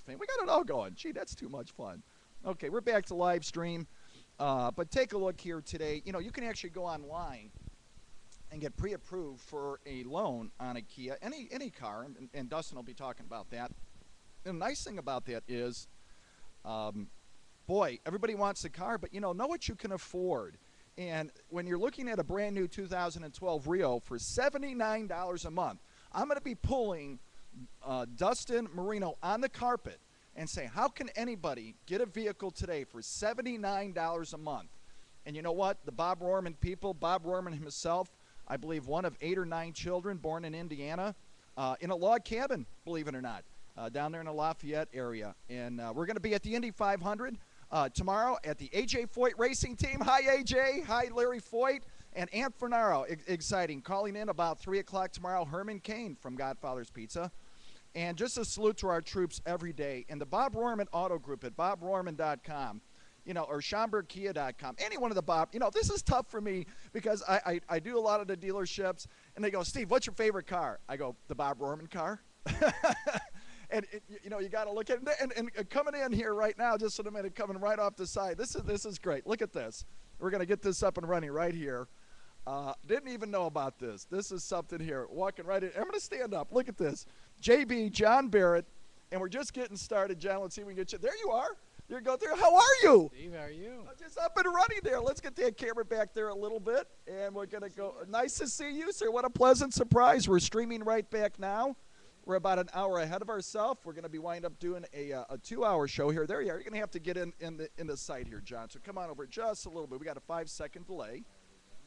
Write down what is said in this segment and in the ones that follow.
fame. We got it all going. Gee, that's too much fun. Okay, we're back to live stream. But take a look here today. You know, you can actually go online and get pre-approved for a loan on a Kia, any car, and Dustin will be talking about that. And the nice thing about that is, boy, everybody wants a car, but know what you can afford. And when you're looking at a brand new 2012 Rio for $79 a month, I'm going to be pulling Dustin Marino on the carpet and say, how can anybody get a vehicle today for $79 a month? And you know what? The Bob Rohrman people, Bob Rohrman himself, I believe one of 8 or 9 children born in Indiana, in a log cabin, believe it or not, down there in the Lafayette area. And we're going to be at the Indy 500 tomorrow at the A.J. Foyt Racing Team. Hi, A.J. Hi, Larry Foyt. And Ant Fernaro, exciting, calling in about 3 o'clock tomorrow. Herman Cain from Godfather's Pizza. And just a salute to our troops every day. And the Bob Rohrman Auto Group at bobrohrman.com, or SchaumburgKia.com. Any one of the Bob, this is tough for me because I do a lot of the dealerships. And they go, Steve, what's your favorite car? I go, the Bob Rohrman car. And you got to look at it. And coming in here right now, just in a minute, coming right off the side. This is great. Look at this. We're going to get this up and running right here. Didn't even know about this. This is something here. Walking right in. I'm going to stand up. Look at this. JB, John Barrett. And we're just getting started, John. Let's see if we can get you. There you are. You're going through. How are you? Steve, how are you? Just up and running there. Let's get that camera back there a little bit. And we're going to go. Nice to see you, sir. What a pleasant surprise. We're streaming right back now. We're about an hour ahead of ourselves. We're going to be wind up doing a 2-hour show here. There you are. You're going to have to get in the site here, John. So come on over just a little bit. We got a 5-second delay.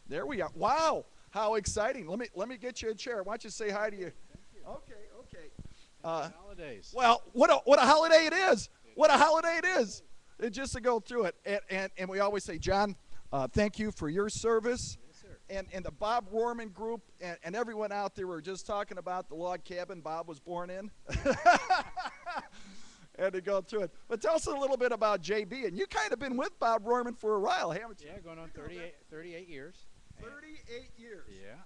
There we are. Wow, how exciting! Let me get you a chair. Why don't you say hi to you? Okay. Holidays. Well, what a holiday it is! What a holiday it is! Just to go through it, and we always say, John, thank you for your service. And the Bob Rohrman group and everyone out there, were just talking about the log cabin Bob was born in. And to go through it. But tell us a little bit about JB. And you kind of been with Bob Rohrman for a while, haven't you? Yeah, going on 38 years. 38 years. Yeah.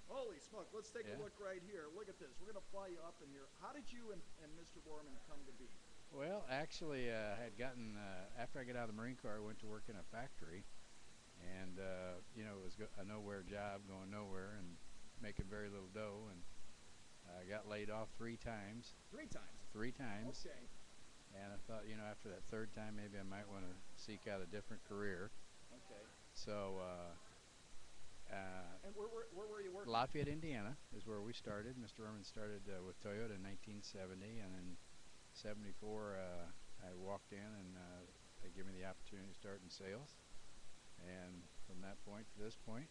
Holy smoke. Let's take a look right here. Look at this. We're going to fly you up in here. How did you and Mr. Rohrman come to be? Well, actually, I had gotten, after I got out of the Marine Corps, I went to work in a factory. And, it was a nowhere job, going nowhere, and making very little dough. And I got laid off 3 times. 3 times? 3 times. Okay. And I thought, after that 3rd time, maybe I might want to seek out a different career. Okay. So, and where were you working? Lafayette, Indiana is where we started. Mr. Rohrman started with Toyota in 1970, and in 74 I walked in and they gave me the opportunity to start in sales. And from that point to this point,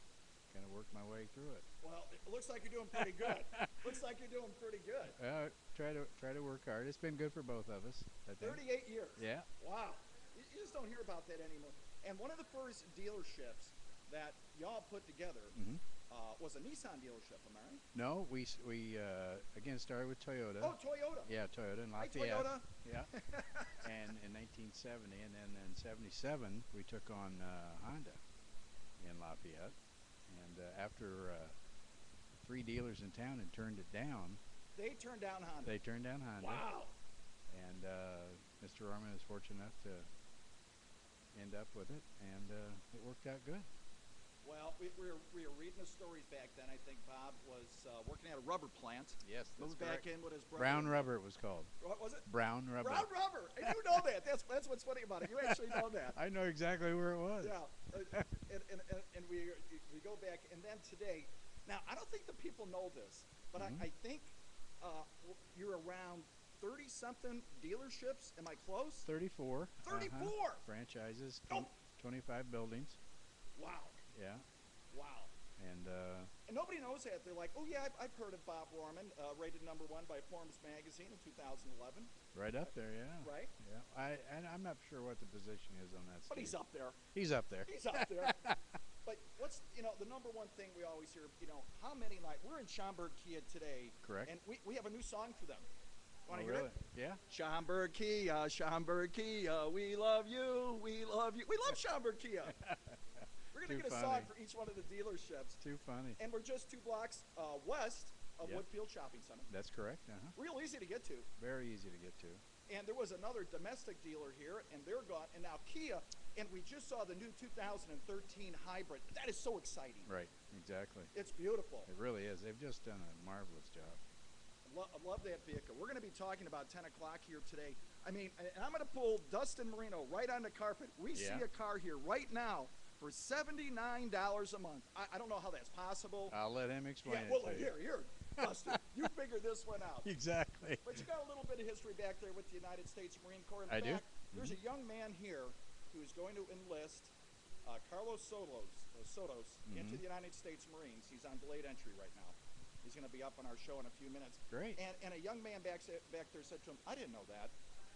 kind of worked my way through it. Well, it looks like you're doing pretty good. Looks like you're doing pretty good. Try to work hard. It's been good for both of us, I think. 38 years. Yeah. Wow. You just don't hear about that anymore. And one of the first dealerships that y'all put together was a Nissan dealership, am I right? No, we again started with Toyota. Oh, Toyota. Yeah, Toyota in Lafayette. Hi, Toyota. Yeah. And in 1970, and then in 77, we took on Honda in Lafayette. And after 3 dealers in town had turned it down. They turned down Honda. They turned down Honda. Wow. And Mr. Rohrman is fortunate enough to end up with it, and it worked out good. Well, we were reading the stories back then. I think Bob was working at a rubber plant. Yes, that's moved correct. back in with his brother. Brown Rubber it was called. What was it? Brown Rubber. Brown Rubber. And you know that. That's what's funny about it. You actually know that. I know exactly where it was. Yeah. And we go back, and then today. Now, I don't think the people know this, but I think you're around 30-something dealerships. Am I close? 34. 34. Franchises. Oh. 25 buildings. Wow. Yeah. Wow. And nobody knows that. They're like, oh, yeah, I've heard of Bob Rohrman, rated #1 by Forbes magazine in 2011. Right up there, yeah. Right? Yeah. I'm not sure what the position is on that. But he's up there. He's up there. He's up there. But what's, the #1 thing we always hear, how many, we're in Schaumburg Kia today. Correct. And we have a new song for them. Want to hear really? it? Yeah. Schaumburg Kia, we love you, we love you. We love Schaumburg Kia. We're going to get a song for each one of the dealerships. Too funny. And we're just 2 blocks west of Woodfield Shopping Center. That's correct. Real easy to get to. Very easy to get to. And there was another domestic dealer here, and they're gone. And now Kia, and we just saw the new 2013 hybrid. That is so exciting. Right, exactly. It's beautiful. It really is. They've just done a marvelous job. I love that vehicle. We're going to be talking about 10 o'clock here today. I mean, and I'm going to pull Dustin Marino right on the carpet. We see a car here right now for $79 a month. I don't know how that's possible. I'll let him explain it well, to you. here, Dustin, you figure this one out. Exactly. But you got a little bit of history back there with the United States Marine Corps. In I fact, do. There's a young man here who's going to enlist Carlos Sotos into the United States Marines. He's on delayed entry right now. He's going to be up on our show in a few minutes. Great. And a young man back there said to him, I didn't know that.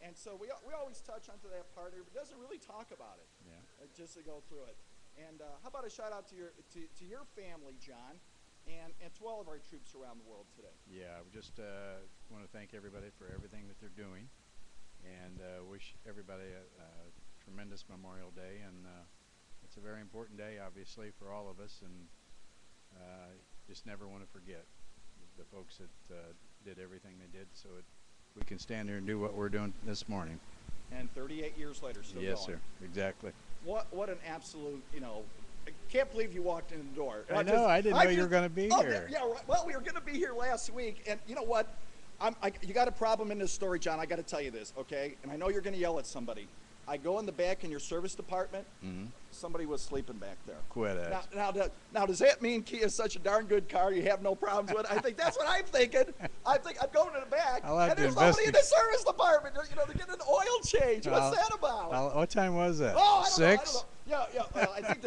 And so we always touch onto that part here, but doesn't really talk about it. Yeah. Just to go through it. And how about a shout out to your family, John, and to all of our troops around the world today. Yeah, we just want to thank everybody for everything that they're doing, and wish everybody a tremendous Memorial Day. And it's a very important day, obviously, for all of us, and just never want to forget the folks that did everything they did so we can stand here and do what we're doing this morning. And 38 years later, still going. Yes, sir. Exactly. What an absolute, I can't believe you walked in the door. I didn't know you were going to be here. Yeah, right. Well, we were going to be here last week, and you know what? You got a problem in this story, John. I got to tell you this, okay? And I know you're going to yell at somebody. I go in the back in your service department. Somebody was sleeping back there. Quit it. Now, does that mean Kia is such a darn good car you have no problems with? I think that's what I'm thinking. I'm going to the back, and there's nobody in the service department. They're getting an oil change. What's that about? What time was that? Oh, I don't 6? know. Yeah. Well, I think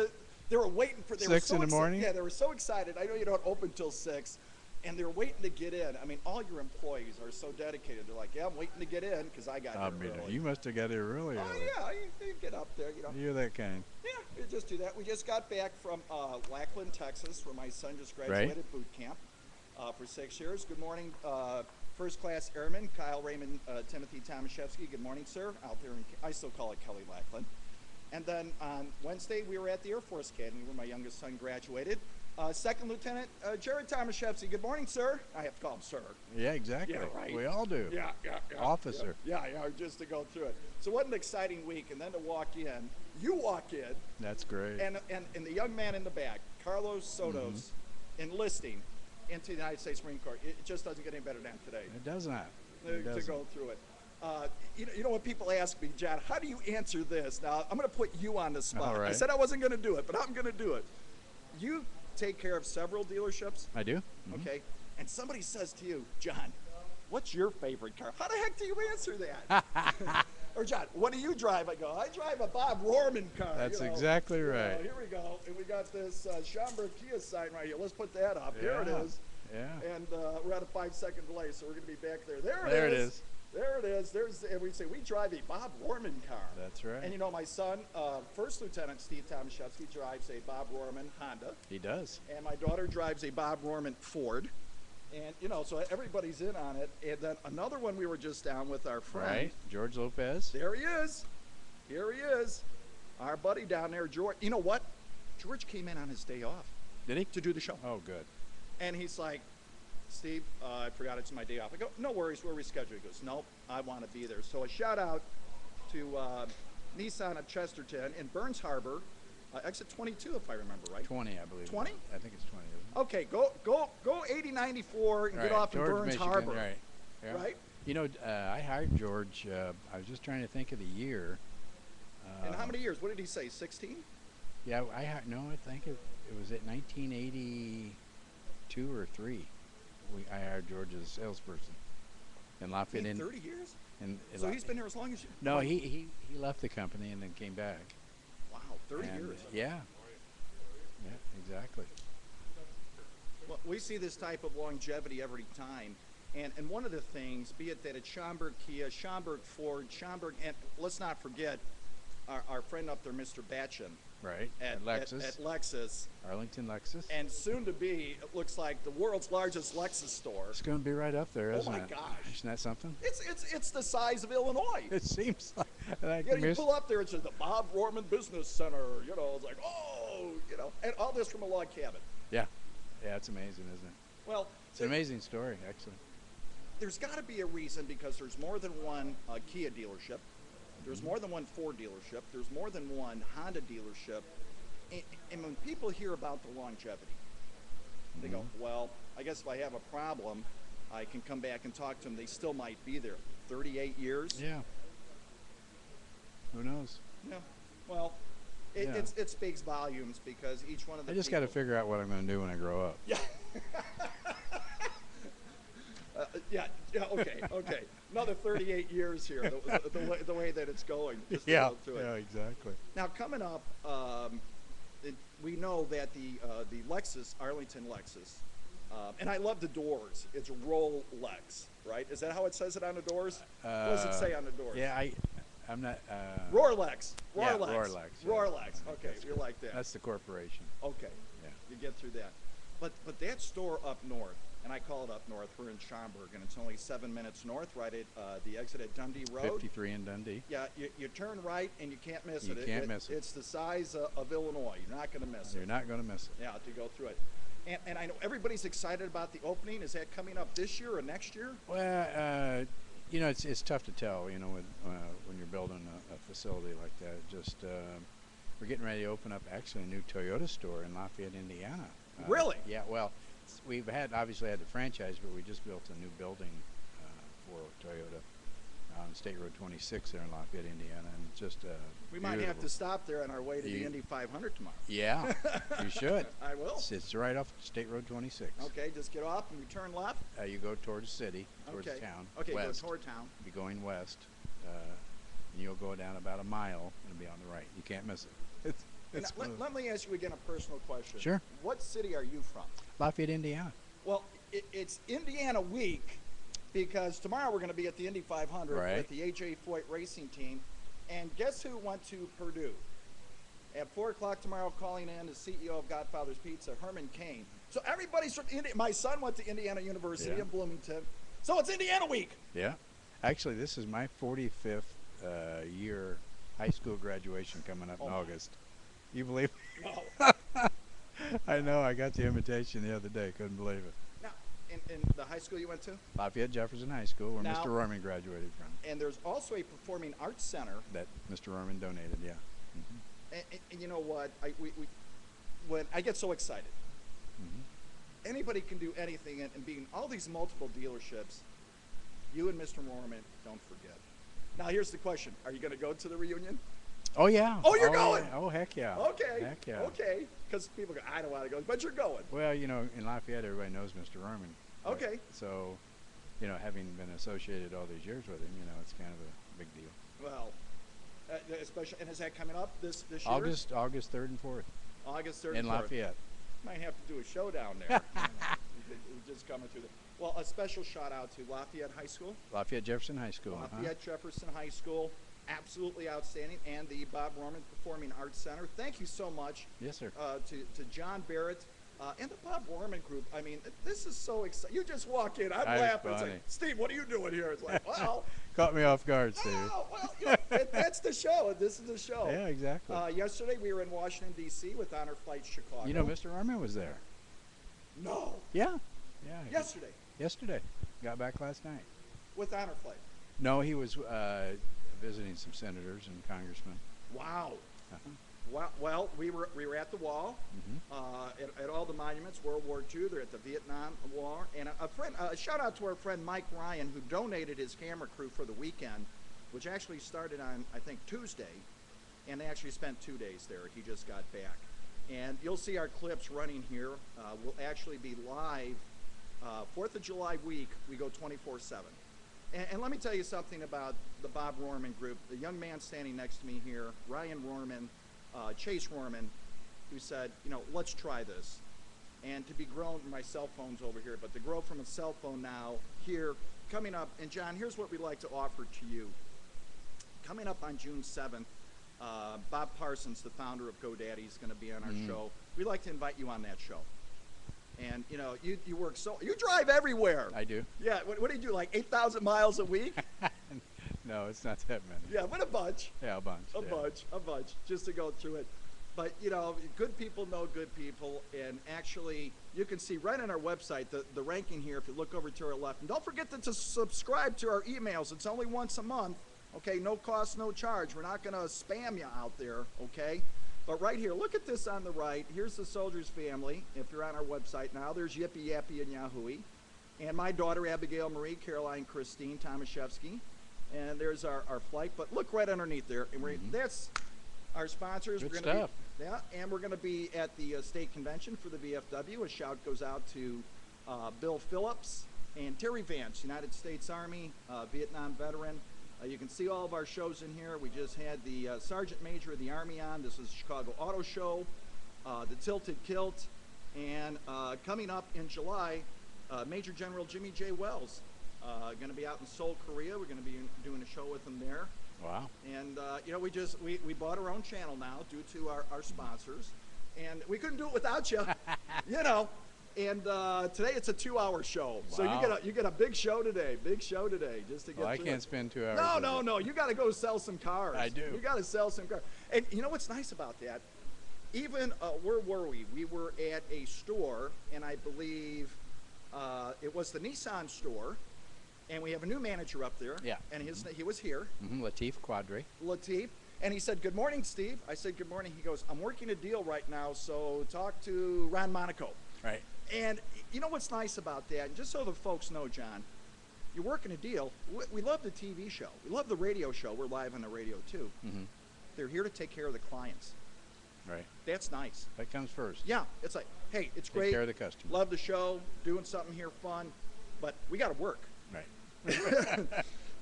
they were waiting for. 6 in the morning. Yeah, they were so excited. I know you don't open till 6. And they're waiting to get in. I mean, all your employees are so dedicated. They're like, yeah, I'm waiting to get in because I got here early. You must have got here really early. Oh, yeah, you get up there, You're that kind. Yeah, we just do that. We just got back from Lackland, Texas, where my son just graduated boot camp for 6 years. Good morning, First Class Airman Kyle Raymond Timothy Tomaszewski. Good morning, sir. Out there, I still call it Kelly Lackland. And then on Wednesday, we were at the Air Force Academy where my youngest son graduated. Second Lieutenant Jared Tomaszewski. Good morning, sir. I have to call him sir. Yeah, exactly. Yeah, right. We all do. Yeah. Officer. Yeah, just to go through it. So what an exciting week. And then to walk in. You walk in. That's great. And the young man in the back, Carlos Sotos, enlisting into the United States Marine Corps. It just doesn't get any better than today. It does not. To go through it. You know when people ask me, John, how do you answer this? Now, I'm going to put you on the spot. All right. I said I wasn't going to do it, but I'm going to do it. You take care of several dealerships. I do. Okay. And somebody says to you, John, what's your favorite car? How the heck do you answer that? Or John, what do you drive? I go, I drive a Bob Rohrman car. That's exactly right. Here we go. And we got this Schaumburg Kia sign right here. Let's put that up. Yeah. Here it is. Yeah. And we're at a 5-second delay, so we're going to be back there. There it is. There it is. And we say, we drive a Bob Rohrman car. That's right. And my son, First Lieutenant Steve Tomaszewski, drives a Bob Rohrman Honda. He does. And my daughter drives a Bob Rohrman Ford. And, so everybody's in on it. And then another one we were just down with our friend. Right, George Lopez. There he is. Here he is. Our buddy down there, George. You know what? George came in on his day off. Did he? To do the show. Oh, good. And he's like, Steve, I forgot it's my day off. I go, no worries, we'll reschedule. He goes, nope, I want to be there. So a shout out to Nissan of Chesterton in Burns Harbor, exit 22 if I remember right. 20, I believe. 20? I think it's 20, isn't it? Okay, go 8094 and get off George, in Burns Michigan, Harbor. Right. Yeah. Right? I hired George, I was just trying to think of the year. And how many years? What did he say, 16? Yeah, I think it was at 1982 or 3. I hired George as a salesperson in Lafayette. 30 years? So he's been here as long as you? No, he left the company and then came back. Wow, 30 years. Yeah. Yeah, exactly. Well, we see this type of longevity every time. And one of the things, be it that it's Schaumburg Kia, Schaumburg Ford, Schaumburg, and let's not forget our friend up there, Mr. Batchin. Right, at Lexus. At Lexus. Arlington Lexus. And soon to be, it looks like the world's largest Lexus store. It's going to be right up there, isn't it? Oh my gosh. Isn't that something? It's the size of Illinois. It seems like you pull up there, it's the Bob Rohrman Business Center, it's like, and all this from a log cabin. Yeah. Yeah, it's amazing, isn't it? Well, it's an amazing story, actually. there's got to be a reason, because there's more than one Kia dealership. There's more than one Ford dealership. There's more than one Honda dealership. And when people hear about the longevity, they go, well, I guess if I have a problem, I can come back and talk to them. They still might be there. 38 years? Yeah. Who knows? Yeah. Well, it speaks volumes, because each one of the I just got to figure out what I'm going to do when I grow up. Yeah. Okay. Another 38 years here, the way that it's going. Just to go through it. Yeah, exactly. Now, coming up, we know that the Lexus, Arlington Lexus, and I love the doors. It's Rolex, right? Is that how it says it on the doors? What does it say on the doors? Yeah, I'm not. Rolex. Yeah, Rolex. Rolex. Okay, you're like that. That's the corporation. Okay. Yeah. You get through that. But that store up north, and I call it up north, we're in Schaumburg, and it's only 7 minutes north, right at the exit at Dundee Road. 53 in Dundee. Yeah, you turn right, and you can't miss You it. can't miss it. It's the size of Illinois. You're not going to miss it. You're not going to miss it. Yeah, to go through it. And I know everybody's excited about the opening. Is that coming up this year or next year? Well, it's tough to tell, when you're building a facility like that. Just we're getting ready to open up actually a new Toyota store in Lafayette, Indiana. Really? Yeah. Well, we've obviously had the franchise, but we just built a new building for Toyota on State Road 26 there in Lafayette, Indiana, and it's just we might have to stop there on our way to the Indy 500 tomorrow. Yeah, you should. I will. It's right off State Road 26. Okay, just get off and you turn left. You go towards the city, towards the town. Okay, west. go toward town. Be going west, and you'll go down about a mile and be on the right. You can't miss it. Let me ask you again a personal question. Sure. What city are you from? Lafayette, Indiana. Well, it's Indiana week, because tomorrow we're going to be at the Indy 500 with the A.J. Foyt racing team. And guess who went to Purdue? At 4 o'clock tomorrow, calling in the CEO of Godfather's Pizza, Herman Cain. So everybody's from India. My son went to Indiana University in Bloomington. So it's Indiana week. Yeah. Actually, this is my 45th year high school graduation coming up in August. You believe it? No. I know. I got the invitation the other day. Couldn't believe it. Now, in the high school you went to? Lafayette Jefferson High School, where Mr. Rohrman graduated from. And there's also a performing arts center. That Mr. Rohrman donated, yeah. And you know what? When I get so excited. Anybody can do anything, and being all these multiple dealerships, you and Mr. Rohrman, don't forget. Now, here's the question. Are you going to go to the reunion? Oh, yeah. Oh, you're going? Yeah. Oh, heck yeah. Okay. Heck yeah. Okay. Because people go, I don't want to go, but you're going. Well, in Lafayette, everybody knows Mr. Rohrman. Okay. So, having been associated all these years with him, it's kind of a big deal. Well, especially, and is that coming up this year? August 3rd and 4th. August 3rd in and 4th. Lafayette. Might have to do a show down there. Just coming through. Well, a special shout out to Lafayette High School. Lafayette Jefferson High School. Lafayette Jefferson High School. Absolutely outstanding. And the Bob Rohrman Performing Arts Center. Thank you so much. Yes, sir. To John Barrett and the Bob Rohrman Group. I mean, this is so exciting. You just walk in. I'm laughing. It's like, Steve, what are you doing here? It's like, well. Caught me off guard, Steve. Oh, well, that's the show. This is the show. Yeah, exactly. Yesterday we were in Washington, D.C. with Honor Flight Chicago. Mr. Rohrman was there. No. Yeah. Yesterday. Got back last night. With Honor Flight. No, he was visiting some senators and congressmen. Wow. Well, we were at the wall, at all the monuments, World War II. They're at the Vietnam War. And a shout out to our friend Mike Ryan, who donated his camera crew for the weekend, which actually started on, I think, Tuesday. And they actually spent 2 days there. He just got back. And you'll see our clips running here. We'll actually be live 4th of July week. We go 24/7. And let me tell you something about the Bob Rohrman Group. The young man standing next to me here, Ryan Rohrman, Chase Rohrman, who said, let's try this. And to be grown, my cell phone's over here, but to grow from a cell phone now, here, coming up, and John, here's what we'd like to offer to you. Coming up on June 7th, Bob Parsons, the founder of GoDaddy, is going to be on our show. We'd like to invite you on that show. And, you work you drive everywhere. I do. Yeah, what do you do, like 8,000 miles a week? No, it's not that many. Yeah, but a bunch. Yeah, a bunch. A bunch, just to go through it. But, you know, good people know good people, and actually, you can see right on our website the ranking here if you look over to our left. And don't forget to subscribe to our emails. It's only once a month, okay? No cost, no charge. We're not going to spam you out there, okay? But right here, look at this on the right. Here's the Soldiers family. If you're on our website now, there's Yippee Yappy and Yahooey. And my daughter, Abigail Marie, Caroline Christine Tomaszewski. And there's our flight. But look right underneath there. And that's our sponsors. Good we're gonna stuff. Yeah, and we're going to be at the state convention for the VFW. A shout goes out to Bill Phillips and Terry Vance, United States Army, Vietnam veteran. You can see all of our shows in here. We just had the Sergeant Major of the Army on. This is Chicago Auto Show, the Tilted Kilt, and coming up in July, Major General Jimmy J. Wells. Going to be out in Seoul, Korea. We're going to be doing a show with him there. Wow. And, you know, we bought our own channel now due to our sponsors. And we couldn't do it without you, you know. And today it's a 2-hour show. So you get a big show today, just to get I through can't it. spend 2 hours. No. You got to go sell some cars. I do. You got to sell some cars. And you know what's nice about that? Even, where were we? We were at a store, and I believe it was the Nissan store. And we have a new manager up there. Yeah. And he was here. Latif Quadri. Latif. And he said, "Good morning, Steve." I said, "Good morning." He goes, "I'm working a deal right now, so talk to Ron Monaco." Right. And you know what's nice about that? And just so the folks know, John, you're working a deal. We love the TV show. We love the radio show. We're live on the radio, too. They're here to take care of the clients. Right. That's nice. That comes first. Yeah. It's like, hey, it's great. Take care of the customer. Love the show, doing something here fun, but we got to work. Right.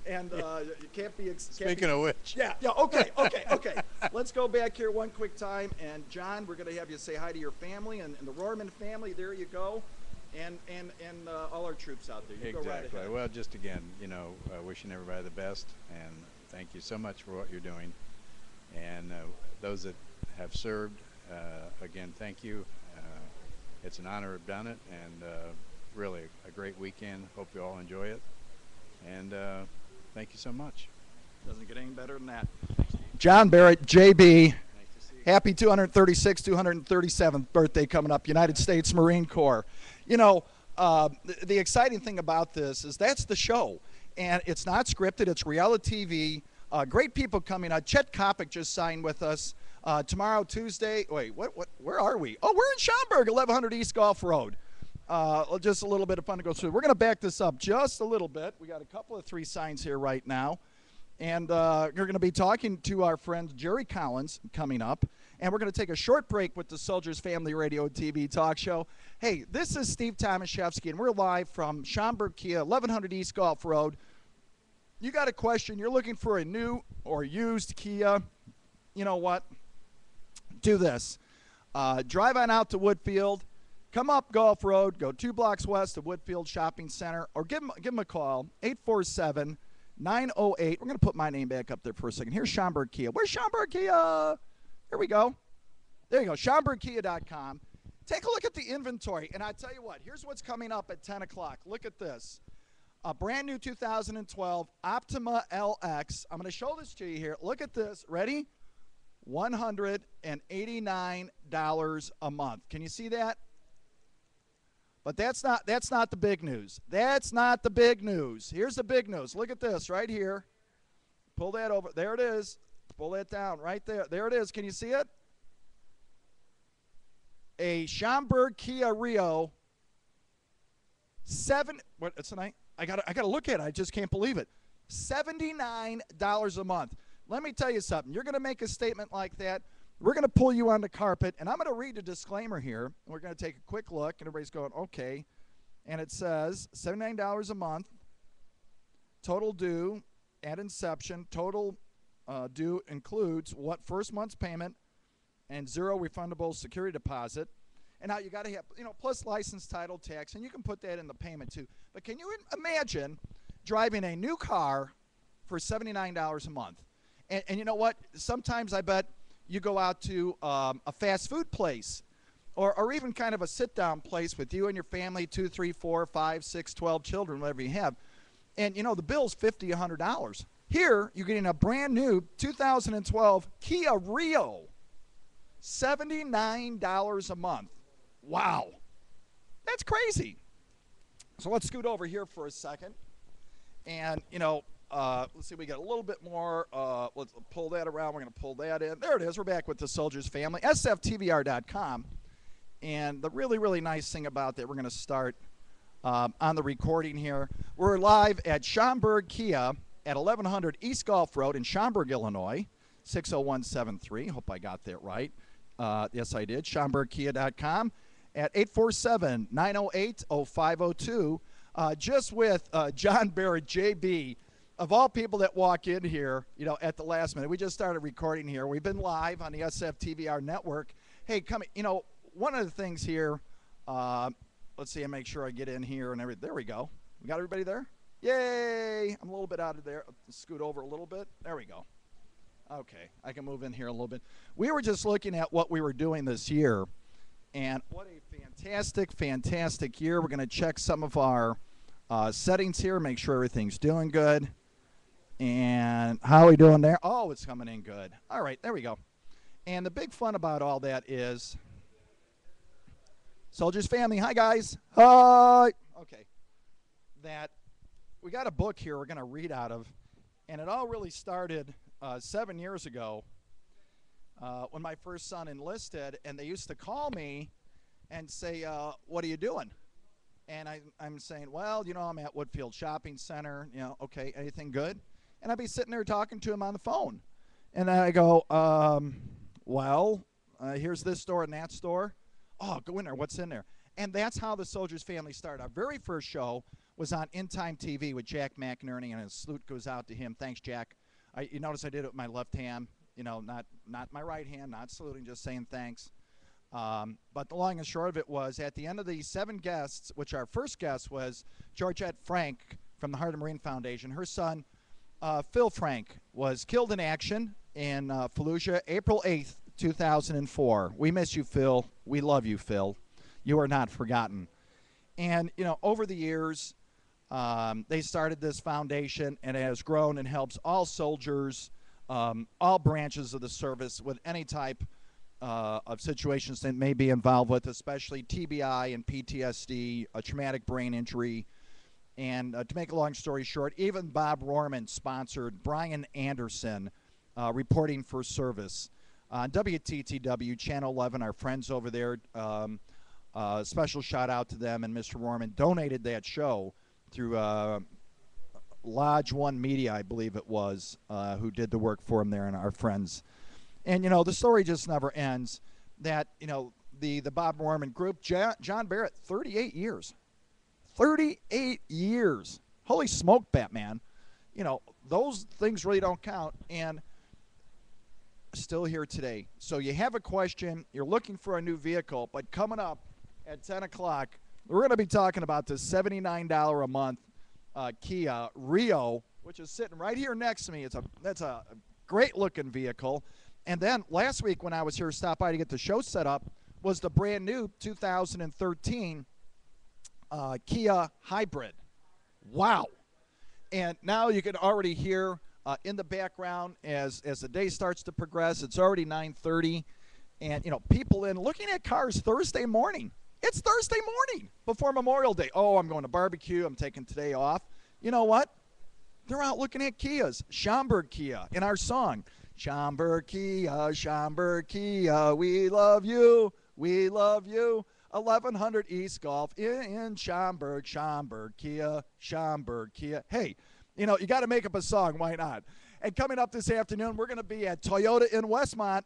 And you can't be. Speaking of which. Yeah. Okay. Let's go back here one quick time. And John, we're going to have you say hi to your family and the Rohrman family. There you go. And all our troops out there. You Exactly. Go right ahead. Well, just again, you know, wishing everybody the best, and thank you so much for what you're doing. And those that have served, again, thank you. It's an honor to have done it, and really a great weekend. Hope you all enjoy it. And thank you so much. Doesn't get any better than that. John Barrett, JB. Nice to see you. Happy 236th, 237th birthday coming up, United States Marine Corps. You know, the exciting thing about this is that's the show. And it's not scripted. It's reality TV. Great people coming out. Chet Kopic just signed with us. Tomorrow, Tuesday. Wait, where are we? Oh, we're in Schaumburg, 1100 East Gulf Road. Just a little bit of fun to go through. We're going to back this up just a little bit. We got a couple of 3 signs here right now. And we're going to be talking to our friend Jerry Collins coming up. And we're going to take a short break with the Soldiers Family Radio and TV talk show. Hey, this is Steve Tomaszewski, and we're live from Schaumburg Kia, 1100 East Gulf Road. You got a question, you're looking for a new or used Kia, you know what? Do this. Drive on out to Woodfield. Come up Gulf Road, go 2 blocks west of Woodfield Shopping Center, or give them a call, 847-908. We're going to put my name back up there for a second. Here's Schaumburg Kia. Where's Schaumburg Kia? Here we go. There you go, SchaumburgKia.com. Take a look at the inventory, and I tell you what, here's what's coming up at 10 o'clock. Look at this. A brand new 2012 Optima LX. I'm going to show this to you here. Look at this. Ready? $189 a month. Can you see that? But that's not the big news. That's not the big news. Here's the big news. Look at this right here. Pull that over. There it is. Pull that down right there. There it is. Can you see it? A Schaumburg Kia Rio. What's tonight? I gotta look at it. I just can't believe it. $79 a month. Let me tell you something. You're gonna make a statement like that. We're going to pull you on the carpet, and I'm going to read a disclaimer here. We're going to take a quick look, and everybody's going, okay. And it says $79 a month, total due at inception. Total due includes what first month's payment and 0 refundable security deposit. And now you got to have, plus license, title, tax, and you can put that in the payment too. But can you imagine driving a new car for $79 a month? And you know what? Sometimes I bet you go out to a fast food place or even kind of a sit-down place with you and your family, 2, 3, 4, 5, 6, 12 children, whatever you have. And, the bill's $50, $100. Here, you're getting a brand new 2012 Kia Rio. $79 a month. Wow. That's crazy. So let's scoot over here for a second. And, let's see, we got a little bit more. Let's pull that around. We're going to pull that in. There it is. We're back with the Soldiers Family, SFTVR.com. And the really, really nice thing about that, we're going to start on the recording here. We're live at Schaumburg Kia at 1100 East Gulf Road in Schaumburg, Illinois, 60173. Hope I got that right. Yes, I did. SchaumburgKia.com at 847-908-0502. Just with John Barrett, JB, of all people that walk in here, at the last minute. We just started recording here. We've been live on the SFTVR network. Hey, one of the things here, let's see, I make sure I get in here and everything. There we go. We got everybody there? Yay! I'm a little bit out of there. Scoot over a little bit. There we go. Okay, I can move in here a little bit. We were just looking at what we were doing this year, and what a fantastic, fantastic year. We're going to check some of our settings here, make sure everything's doing good. And how are we doing there? Oh, it's coming in good. All right, there we go. And the big fun about all that is Soldiers Family. Hi, guys. Hi. Okay. That we got a book here we're going to read out of, and it all really started 7 years ago when my first son enlisted, and they used to call me and say, what are you doing? And I'm saying, well, I'm at Woodfield Shopping Center. Okay, anything good? And I'd be sitting there talking to him on the phone. And I go, here's this store and that store. Oh, go in there. What's in there? And that's how the Soldiers Family started. Our very first show was on In Time TV with Jack McInerney, and a salute goes out to him. Thanks, Jack. You notice I did it with my left hand, not my right hand, not saluting, just saying thanks. But the long and short of it was, at the end of the 7 guests, which our first guest was Georgette Frank from the Heart of Marine Foundation. Her son, Phil Frank, was killed in action in Fallujah, April 8th, 2004. We miss you, Phil. We love you, Phil. You are not forgotten. And, over the years, they started this foundation, and it has grown and helps all soldiers, all branches of the service with any type of situations they may be involved with, especially TBI and PTSD, a traumatic brain injury. And to make a long story short, even Bob Rohrman sponsored Brian Anderson reporting for service on WTTW, Channel 11, our friends over there. Special shout out to them, and Mr. Rohrman donated that show through Lodge One Media, I believe it was, who did the work for him there, and our friends. And, the story just never ends that, the Bob Rohrman group, John Barrett, 38 years. 38 years. Holy smoke, Batman. Those things really don't count. And still here today. So you have a question, you're looking for a new vehicle, but coming up at 10 o'clock, we're going to be talking about this $79 a month Kia Rio, which is sitting right here next to me. That's a great-looking vehicle. And then last week when I was here, stopped by to get the show set up, was the brand-new 2013 Kia Hybrid. Wow. And now you can already hear in the background as the day starts to progress. It's already 9:30. And, people in looking at cars Thursday morning. It's Thursday morning before Memorial Day. Oh, I'm going to barbecue. I'm taking today off. You know what? They're out looking at Kias. Schaumburg Kia in our song. Schaumburg Kia, we love you. We love you. 1100 East Gulf in Schaumburg, Kia. Hey, you got to make up a song. Why not? And coming up this afternoon, we're going to be at Toyota in Westmont,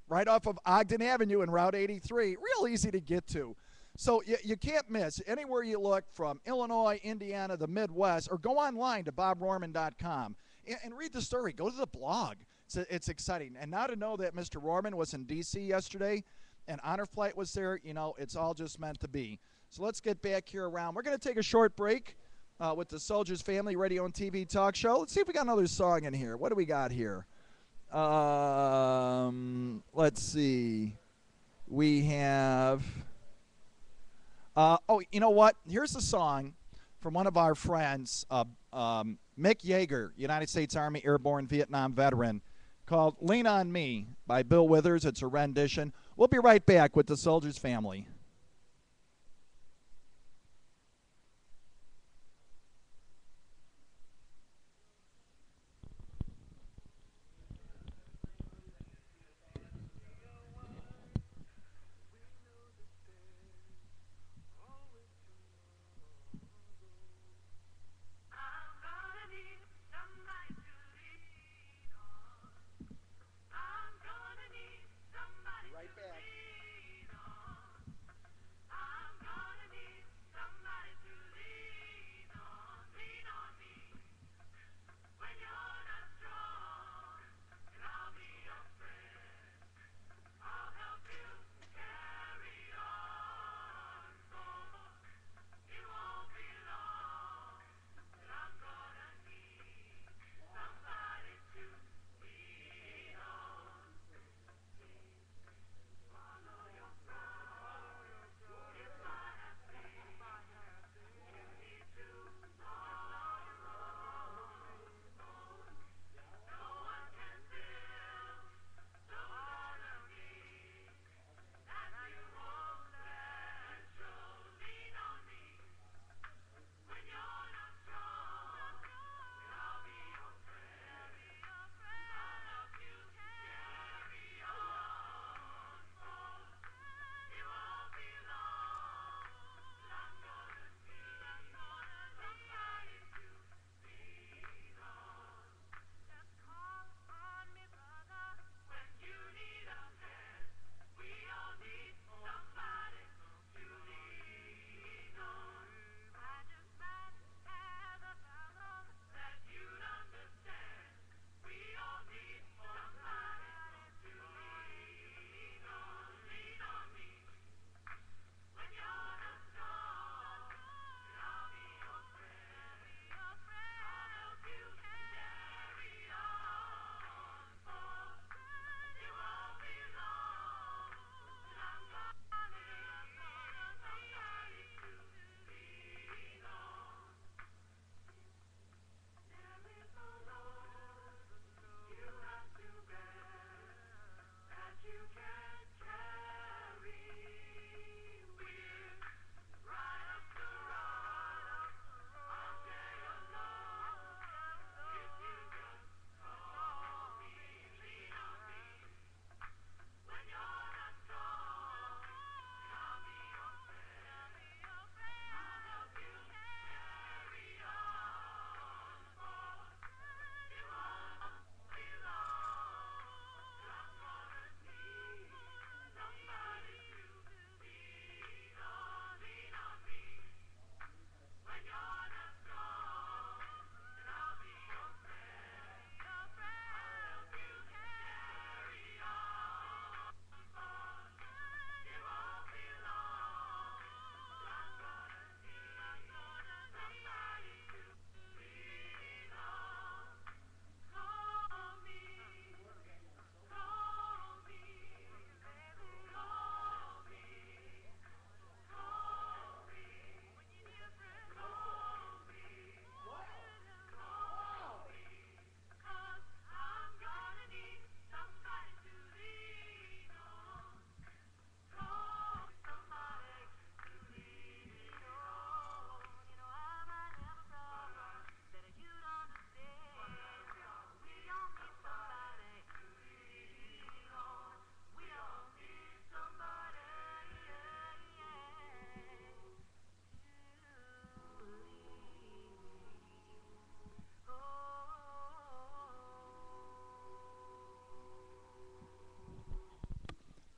right off of Ogden Avenue and Route 83. Real easy to get to. So you can't miss. Anywhere you look, from Illinois, Indiana, the Midwest, or go online to bobrohrman.com and read the story. Go to the blog. It's exciting. And now to know that Mr. Rohrman was in D.C. yesterday and Honor Flight was there, it's all just meant to be. So let's get back here around. We're going to take a short break with the Soldiers Family Radio and TV Talk Show. Let's see if we got another song in here. What do we got here? Let's see. We have... you know what? Here's a song from one of our friends, Mick Yeager, United States Army Airborne Vietnam veteran, called Lean on Me by Bill Withers. It's a rendition. We'll be right back with the Soldiers Family.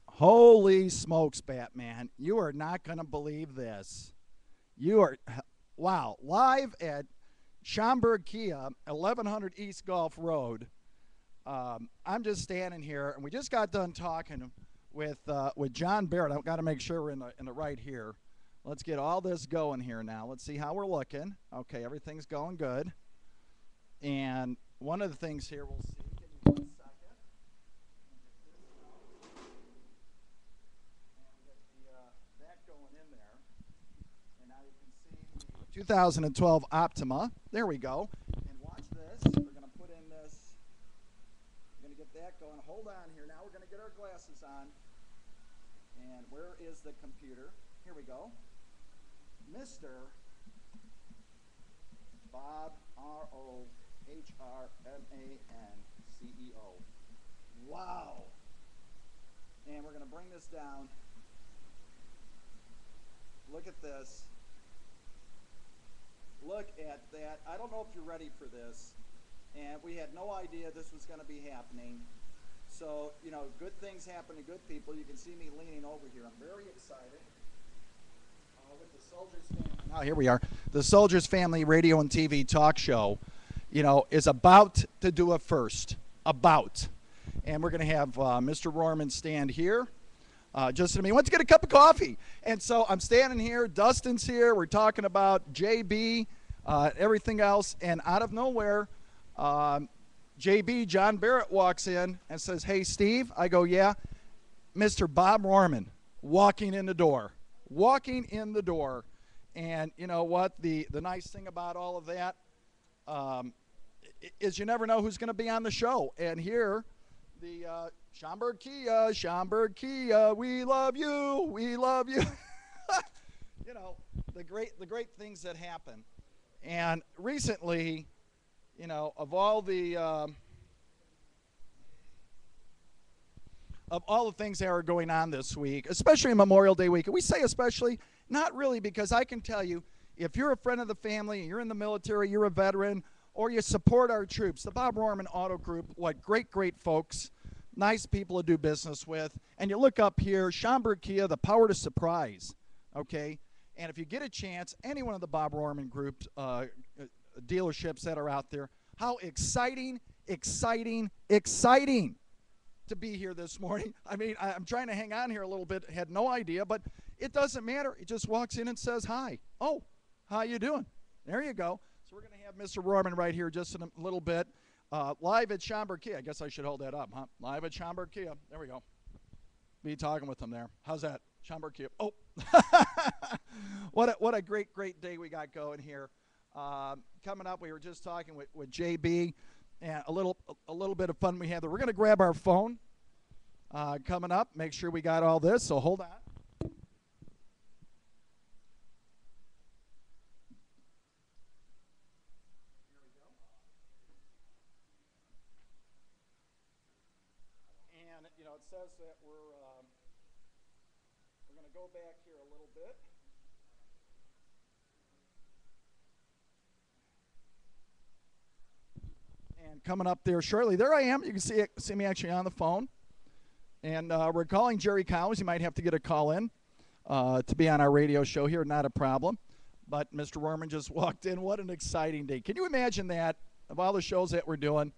Holy smokes, Batman. You are not going to believe this. You are, wow, live at Schaumburg Kia, 1100 East Gulf Road. I'm just standing here, and we just got done talking with John Barrett. I've got to make sure we're in the right here. Let's get all this going here now. Let's see how we're looking. Okay, everything's going good. And one of the things here, we'll see. Give me 1 second. That going in there. And now you can see the 2012 Optima. There we go. And watch this. We're going to put in this. We're going to get that going. Hold on here. Now we're going to get our glasses on. And where is the computer? Here we go. Mr. Bob, Rohrman, CEO. Wow. And we're going to bring this down. Look at this. Look at that. I don't know if you're ready for this. And we had no idea this was going to be happening. So, you know, good things happen to good people. You can see me leaning over here. I'm very excited. With the Soldiers Family. Now, here we are. The Soldiers Family Radio and TV talk show, you know, is about to do a first. About. And we're going to have Mr. Rohrman stand here. Just to me, wants to get a cup of coffee. And so I'm standing here. Dustin's here. We're talking about JB, everything else. And out of nowhere, JB, John Barrett, walks in and says, "Hey, Steve." I go, "Yeah." Mr. Bob Rohrman walking in the door. Walking in the door. And you know what? The nice thing about all of that is you never know who's going to be on the show. And here, the Schaumburg Kia, we love you, we love you. You know, the great things that happen. And recently, you know, of all the things that are going on this week, especially Memorial Day week, and we say especially, not really, because I can tell you, if you're a friend of the family, you're in the military, you're a veteran, or you support our troops, the Bob Rohrman Auto Group, what great folks, nice people to do business with. And you look up here, Schaumburg Kia, the power to surprise, okay? And if you get a chance, any one of the Bob Rohrman Group dealerships that are out there, how exciting to be here this morning. I mean, I'm trying to hang on here a little bit, had no idea, but it doesn't matter. He just walks in and says hi. "Oh, how you doing?" There you go. So we're going to have Mr. Rohrman right here just in a little bit. Live at Schaumburg Kia. I guess I should hold that up, huh? Live at Schaumburg Kia. There we go. Be talking with them there. How's that? Schaumburg Kia. Oh. What a great day we got going here. Coming up, we were just talking with JB, and a little bit of fun we had there. We're going to grab our phone coming up, make sure we got all this, so hold on. You know, it says that we're going to go back here a little bit. And coming up there shortly, there I am. You can see me actually on the phone. And we're calling Jerry Collins. You might have to get a call in to be on our radio show here. Not a problem. But Mr. Rohrman just walked in. What an exciting day. Can you imagine that, of all the shows that we're doing?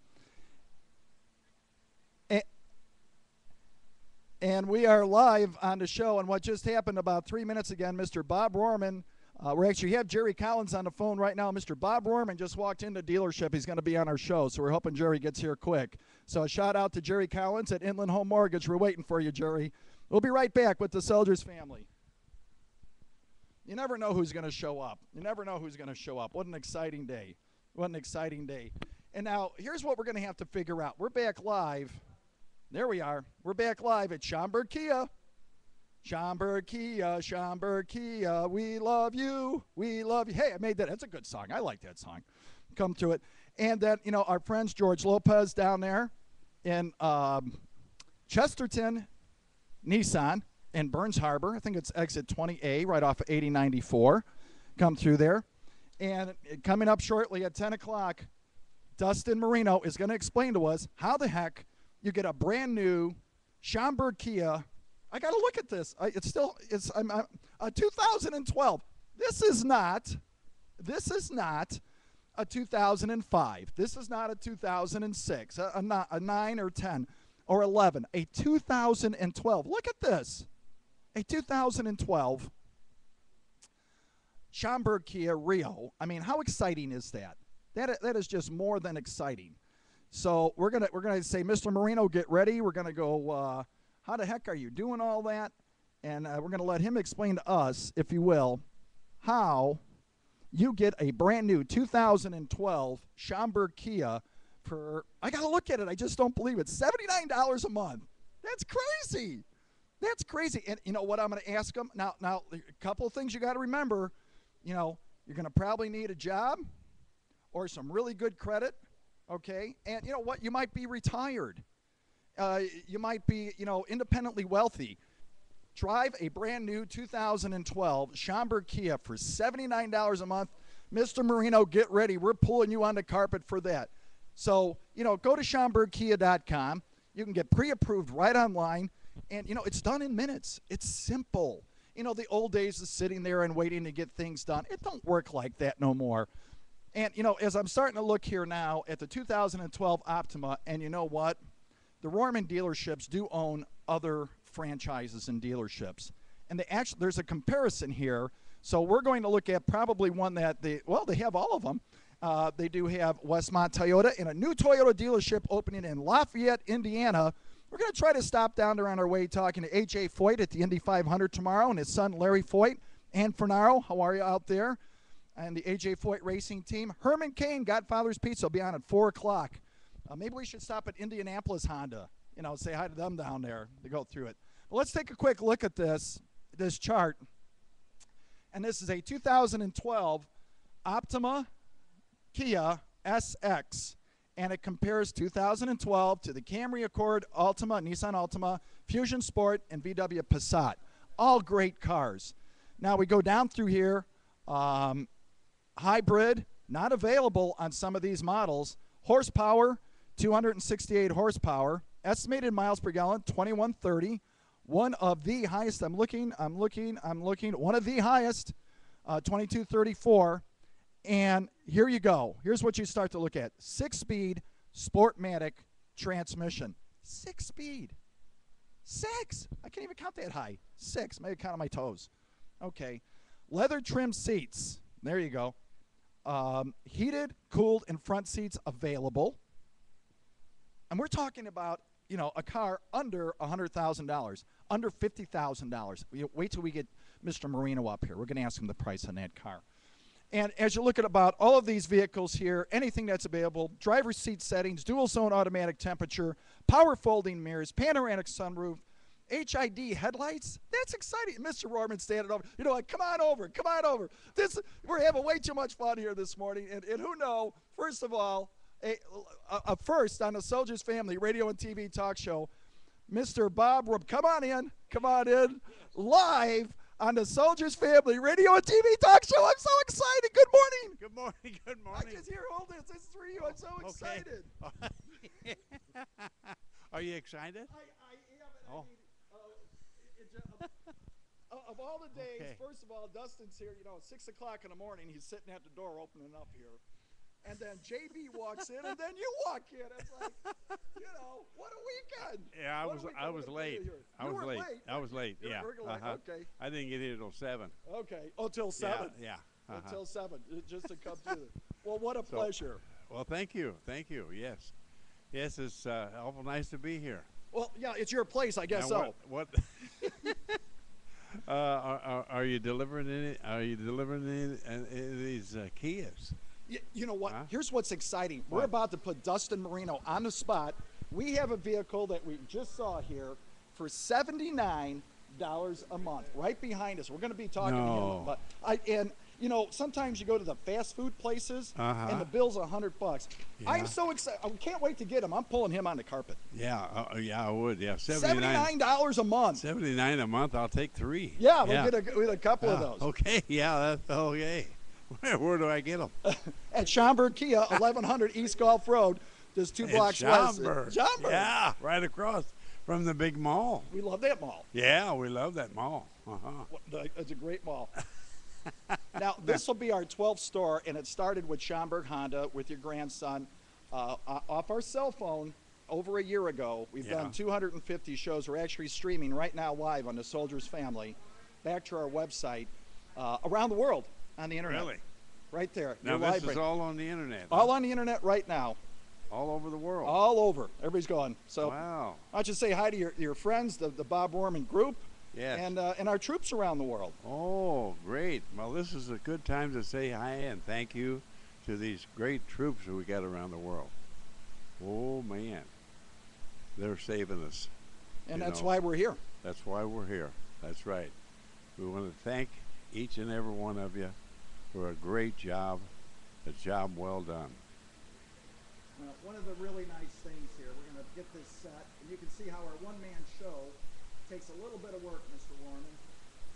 And we are live on the show. And what just happened about 3 minutes ago, Mr. Bob Rohrman, we actually have Jerry Collins on the phone right now. Mr. Bob Rohrman just walked into the dealership. He's going to be on our show, so we're hoping Jerry gets here quick. So a shout out to Jerry Collins at Inland Home Mortgage. We're waiting for you, Jerry. We'll be right back with the Soldiers Family. You never know who's going to show up. You never know who's going to show up. What an exciting day. What an exciting day. And now here's what we're going to have to figure out. We're back live. There we are. We're back live at Schaumburg Kia. Schaumburg Kia, Schaumburg Kia, we love you, we love you. Hey, I made that. That's a good song. I like that song. Come to it. And then, you know, our friends George Lopez down there in Chesterton Nissan in Burns Harbor. I think it's exit 20A right off of 8094. Come through there. And coming up shortly at 10 o'clock, Dustin Marino is going to explain to us how the heck you get a brand new Schaumburg Kia. I got to look at this. I'm a 2012. This is not a 2005. This is not a 2006, a 9 or 10 or 11. A 2012. Look at this. A 2012 Schaumburg Kia Rio. I mean, how exciting is that? That is just more than exciting. So we're gonna say, Mr. Marino, get ready. We're gonna go. How the heck are you doing all that? And we're going to let him explain to us, if you will, how you get a brand new 2012 Schaumburg Kia I got to look at it. I just don't believe it. $79 a month. That's crazy. That's crazy. And you know what I'm going to ask them? Now, a couple of things you got to remember. You know, you're going to probably need a job or some really good credit, okay? And you know what? You might be retired. You might be, you know, independently wealthy. Drive a brand new 2012 Schaumburg Kia for $79 a month. Mr. Marino, get ready. We're pulling you on the carpet for that. So, you know, go to SchaumburgKia.com. You can get pre-approved right online. And, you know, it's done in minutes. It's simple. You know, the old days of sitting there and waiting to get things done, it don't work like that no more. And, you know, as I'm starting to look here now at the 2012 Optima, and you know what? The Rohrman dealerships do own other franchises and dealerships. And there's a comparison here. So we're going to look at probably one that they have all of them. They do have Westmont Toyota and a new Toyota dealership opening in Lafayette, Indiana. We're going to try to stop down there on our way talking to A.J. Foyt at the Indy 500 tomorrow and his son Larry Foyt. And Fernaro, how are you out there? And the A.J. Foyt racing team. Herman Cain, Godfather's Pizza, will be on at 4 o'clock. Maybe we should stop at Indianapolis Honda, you know, say hi to them down there to go through it. But let's take a quick look at this chart. And this is a 2012 Optima Kia SX. And it compares 2012 to the Camry Accord, Altima, Nissan Altima, Fusion Sport, and VW Passat. All great cars. Now we go down through here. Hybrid, not available on some of these models. Horsepower, 268 horsepower. Estimated miles per gallon, 2130. One of the highest, I'm looking. One of the highest, 2234. And here you go. Here's what you start to look at. 6-speed Sportmatic transmission. 6-speed. 6. I can't even count that high. 6. Maybe count on my toes. Okay. Leather trim seats. There you go. Heated, cooled, and front seats available. And we're talking about, you know, a car under $100,000, under $50,000. Wait till we get Mr. Marino up here. We're going to ask him the price on that car. And as you look at about all of these vehicles here, anything that's available, driver's seat settings, dual zone automatic temperature, power folding mirrors, panoramic sunroof, HID headlights. That's exciting. Mr. Rohrman standing over. You know, like, come on over. We're having way too much fun here this morning. And who knows, first of all, a first on the Soldiers Family radio and TV talk show, Mr. Bob Rohrman. Come on in, live on the Soldiers Family radio and TV talk show. I'm so excited. Good morning. Good morning. I just hear, hold this. This is for you. I'm so excited. Are you excited? I am. Oh. Of all the days, Okay. First of all, Dustin's here. You know, at 6 o'clock in the morning, he's sitting at the door opening up here. And then JB walks in, and then you walk in. It's like, you know, what a weekend. Yeah, I was late. I was late. You Yeah. were late. Okay. I didn't get here till 7. Okay. Oh, till 7. Yeah. Until 7, just to come through. Well, what a pleasure. Well, thank you. Yes, it's awful nice to be here. Well, yeah, it's your place, I guess Now, so. What? Are you delivering any? Are you delivering any of these Kias? You know what? Huh? Here's what's exciting. We're What? about to put Dustin Marino on the spot. We have a vehicle that we just saw here for $79 a month, right behind us. We're going to be talking to him. But you know, sometimes you go to the fast food places and the bill's $100. Yeah. I'm so excited. I can't wait to get him. I'm pulling him on the carpet. Yeah, I would. Yeah, $79 a month. $79 a month. I'll take 3. Yeah, we'll get a couple of those. Okay. Yeah, that's okay. Where do I get them? At Schaumburg Kia, 1100 East Gulf Road, just 2 blocks west. Schaumburg. Yeah, right across from the big mall. We love that mall. Yeah, we love that mall. It's a great mall. Now, this will be our 12th store, and it started with Schaumburg Honda with your grandson off our cell phone over a year ago. We've done 250 shows. We're actually streaming right now live on the Soldiers Family, back to our website, around the world on the internet. Really? Right there. Now, this is all on the internet. All on the internet right now. All over the world. All over. Everybody's going. So wow. why don't you say hi to your friends, the Bob Rohrman group, Yes. and our troops around the world. Oh, great. Well, this is a good time to say hi and thank you to these great troops that we got around the world. Oh man, they're saving us. And You that's know. why we're here. That's why we're here. That's right. We want to thank each and every one of you for a great job, a job well done. One of the really nice things here, we're going to get this set, and you can see how our one-man show takes a little bit of work, Mr. Rohrman.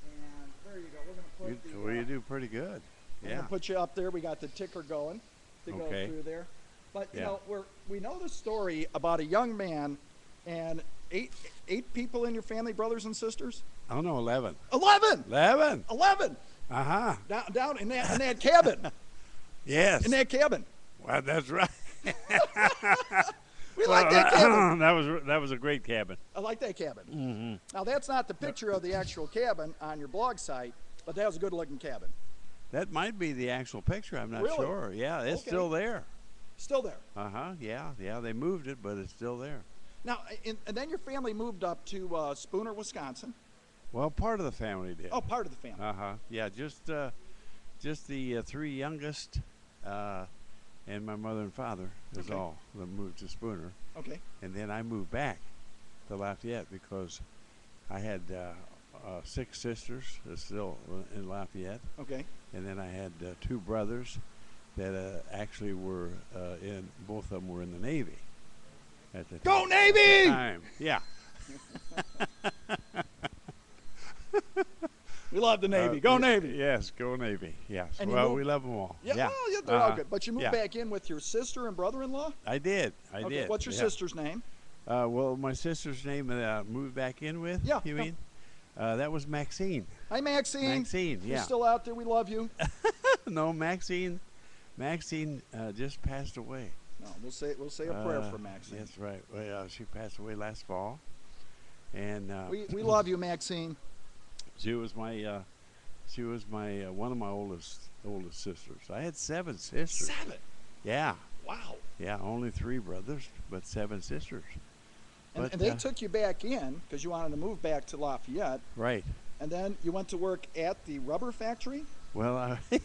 And there you go. We're going to put Well, you do pretty good. we're Yeah. going to put you up there. We got the ticker going to go Okay. through there. But you Yeah. know, we know the story about a young man and eight people in your family, brothers and sisters. Oh no, 11. 11. 11. 11 Uh huh. down in that cabin. Yes. In that cabin. Well, that's right. We like that cabin. that was a great cabin. I like that cabin. Mm-hmm. Now that's not the picture of the actual cabin on your blog site, but that was a good-looking cabin. That might be the actual picture. I'm not Really? sure. Yeah, it's Okay. still there. Still there. Uh huh. Yeah. Yeah. They moved it, but it's still there. Now, and then your family moved up to Spooner, Wisconsin. Well, part of the family did. Oh, part of the family. Uh huh. Yeah. Just the three youngest, and my mother and father is Okay. all that moved to Spooner, Okay. and then I moved back to Lafayette because I had 6 sisters still in Lafayette, Okay. and then I had 2 brothers that actually were in. Both of them were in the Navy at the Go Navy! time. Yeah. We love the Navy. Go Navy. Yes, go Navy. Yes. And you Well, moved- we love them all. Yeah, Yeah. well, yeah, they're all Uh-huh. good. But you moved Yeah. back in with your sister and brother-in-law? I did. I Okay. did. What's your yeah. sister's name? Well, my sister's name that I moved back in with. Yeah, You yeah. mean? That was Maxine. Hi, Maxine. Maxine. You're Yeah. still out there. We love you. No, Maxine. Maxine just passed away. No, we'll say a prayer for Maxine. That's right. Well, she passed away last fall, and We love you, Maxine. she was my one of my oldest sisters. I had 7 sisters. 7. Yeah. Wow. Yeah, only 3 brothers, but 7 sisters. And, But, and they took you back in because you wanted to move back to Lafayette, Right. and then you went to work at the rubber factory. Well, Am I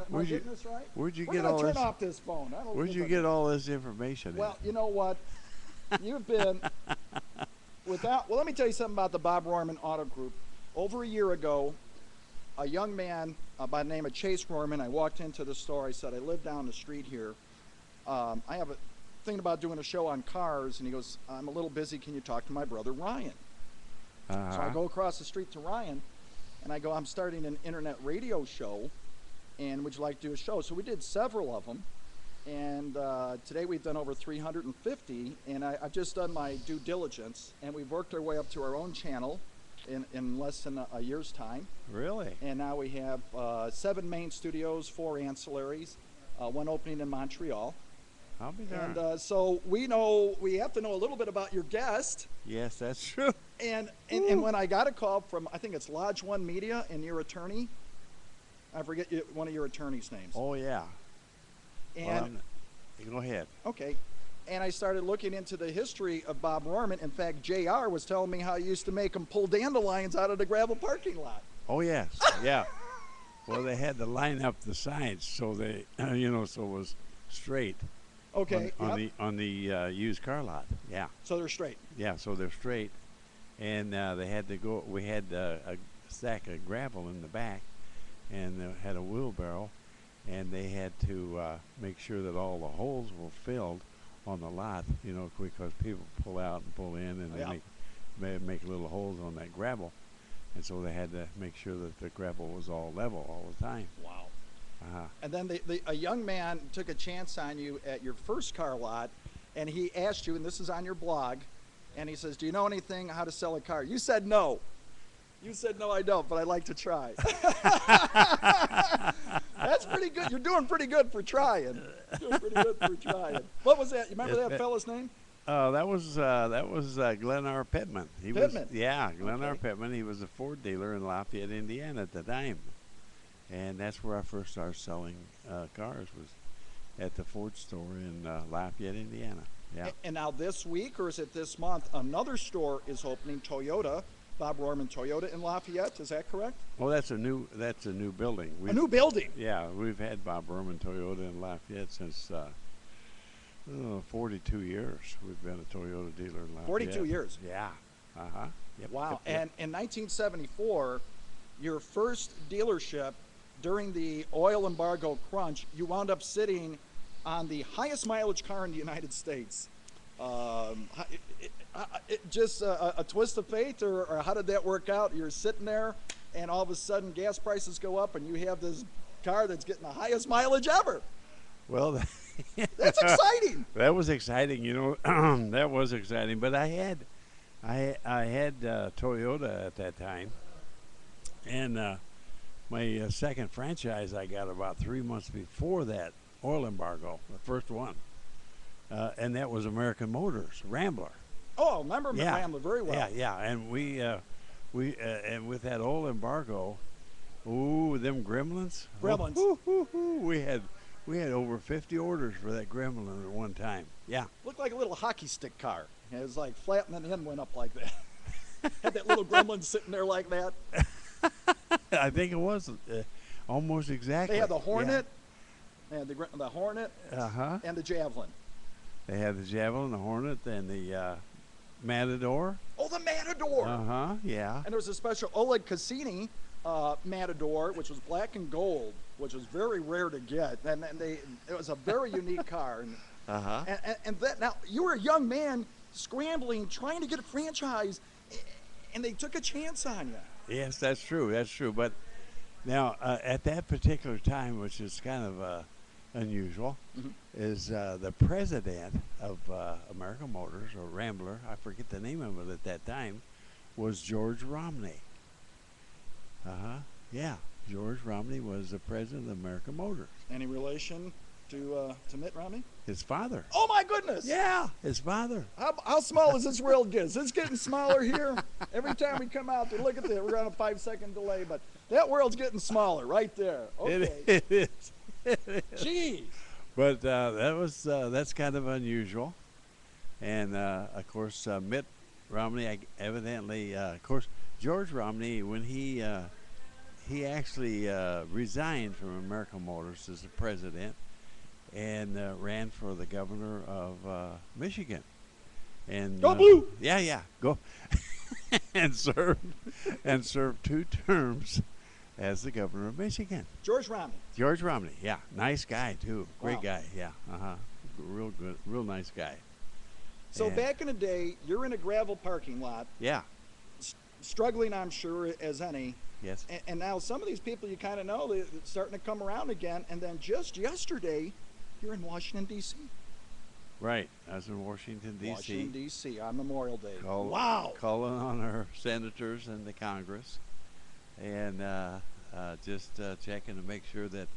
Where'd you- getting this right? where'd you We're get gonna all turn this? off this phone. I don't Where'd know you if I get can- all this information? Well, you know what? You've been without. Well, let me tell you something about the Bob Rohrman Auto Group. Over a year ago, a young man by the name of Chase Rohrman. I walked into the store. I said, "I live down the street here. I have a thinking about doing a show on cars." And he goes, "I'm a little busy. Can you talk to my brother Ryan?" So I Uh-huh. go across the street to Ryan, and I go, "I'm starting an internet radio show, and would you like to do a show?" So we did several of them, and today we've done over 350, and I've just done my due diligence, and we've worked our way up to our own channel in less than a year's time, Really? and now we have 7 main studios, 4 ancillaries, 1 opening in Montreal. I'll be darned. And so we have to know a little bit about your guest. Yes, that's true. And when I got a call from, I think it's Lodge One Media and your attorney, I forget one of your attorney's names. Oh yeah. And Go ahead. okay, and I started looking into the history of Bob Rohrman. In fact, JR was telling me how he used to make him pull dandelions out of the gravel parking lot. Oh yes. Yeah. Well, they had to line up the signs so they, so it was straight. Okay, On the used car lot. Yeah. so they're straight. Yeah. So they're straight, and they had to go. We had a stack of gravel in the back, and they had a wheelbarrow, and they had to make sure that all the holes were filled on the lot. Because people pull out and pull in, and Yeah. they make little holes on that gravel, and so they had to make sure that the gravel was all level all the time. Wow. Uh-huh. And then a young man took a chance on you at your first car lot, and he asked you, and this is on your blog, and he says, "Do you know anything how to sell a car?" You said no. You said, "No, I don't, but I'd like to try." That's pretty good. You're doing pretty good for trying. You're doing pretty good for trying. What was that? You remember Yes, that fella's name? That was Glenn R. Pittman. Pittman. Glenn R. Okay. Pittman. He was a Ford dealer in Lafayette, Indiana at the time, and that's where I first started selling cars. Was at the Ford store in Lafayette, Indiana. Yeah. And now this week, or is it this month, another store is opening, Toyota, Bob Rohrman Toyota in Lafayette. Is that correct? Well, that's a new building. A new building. Yeah, we've had Bob Rohrman Toyota in Lafayette since 42 years we've been a Toyota dealer in Lafayette. 42 years. Yeah. Uh-huh. Yep, Wow. yep, yep. And in 1974, your first dealership during the oil embargo crunch, you wound up sitting on the highest mileage car in the United States. Just a twist of fate, or how did that work out? You're sitting there, and all of a sudden gas prices go up, and you have this car that's getting the highest mileage ever. Well, That's exciting. that was exciting, you know. That was exciting. But I had Toyota at that time, and my second franchise I got about 3 months before that oil embargo, the first one, and that was American Motors Rambler. Oh, I remember Rambler very well. Yeah, and we and with that oil embargo, ooh, them gremlins. Gremlins. We had over 50 orders for that gremlin at one time. Yeah. Looked like a little hockey stick car. It was like flat and then the end went up like that. Had that little gremlin sitting there like that. I think it was almost exactly. They had the Hornet, they had the Hornet, and the Javelin. They had the Javelin, the Hornet, and the Matador. Oh, the Matador. Yeah. And there was a special Oleg Cassini Matador, which was black and gold, which was very rare to get. And it was a very unique car. And that, now, you were a young man scrambling, trying to get a franchise, and they took a chance on you. Yes, that's true. That's true. But now, at that particular time, which is kind of unusual, is the president of American Motors, or Rambler, I forget the name of it at that time, was George Romney. Yeah, George Romney was the president of American Motors. Any relation to Mitt Romney? His father. Oh, my goodness. Yeah, his father. How small is this world get? It's getting smaller here. Every time we come out there, look at that. We're on a 5-second delay, but that world's getting smaller right there. Okay. It is. Jeez. But that's kind of unusual. And, of course, Mitt Romney, evidently, of course, George Romney, when he actually resigned from American Motors as the president and ran for the governor of Michigan. And Go Blue! Yeah, go. and served 2 terms as the governor of Michigan. George Romney. George Romney, yeah, nice guy too, great Wow. guy, yeah, real good, real nice guy. So And- back in the day, you're in a gravel parking lot, Yeah, struggling, I'm sure, as any. yes, And now some of these people you kind of know, they're starting to come around again. And then just yesterday, you're in Washington, D.C. right. I was in Washington Washington, D.C. D.C. on Memorial Day. Call- Wow. calling on our senators and the Congress, and just checking to make sure that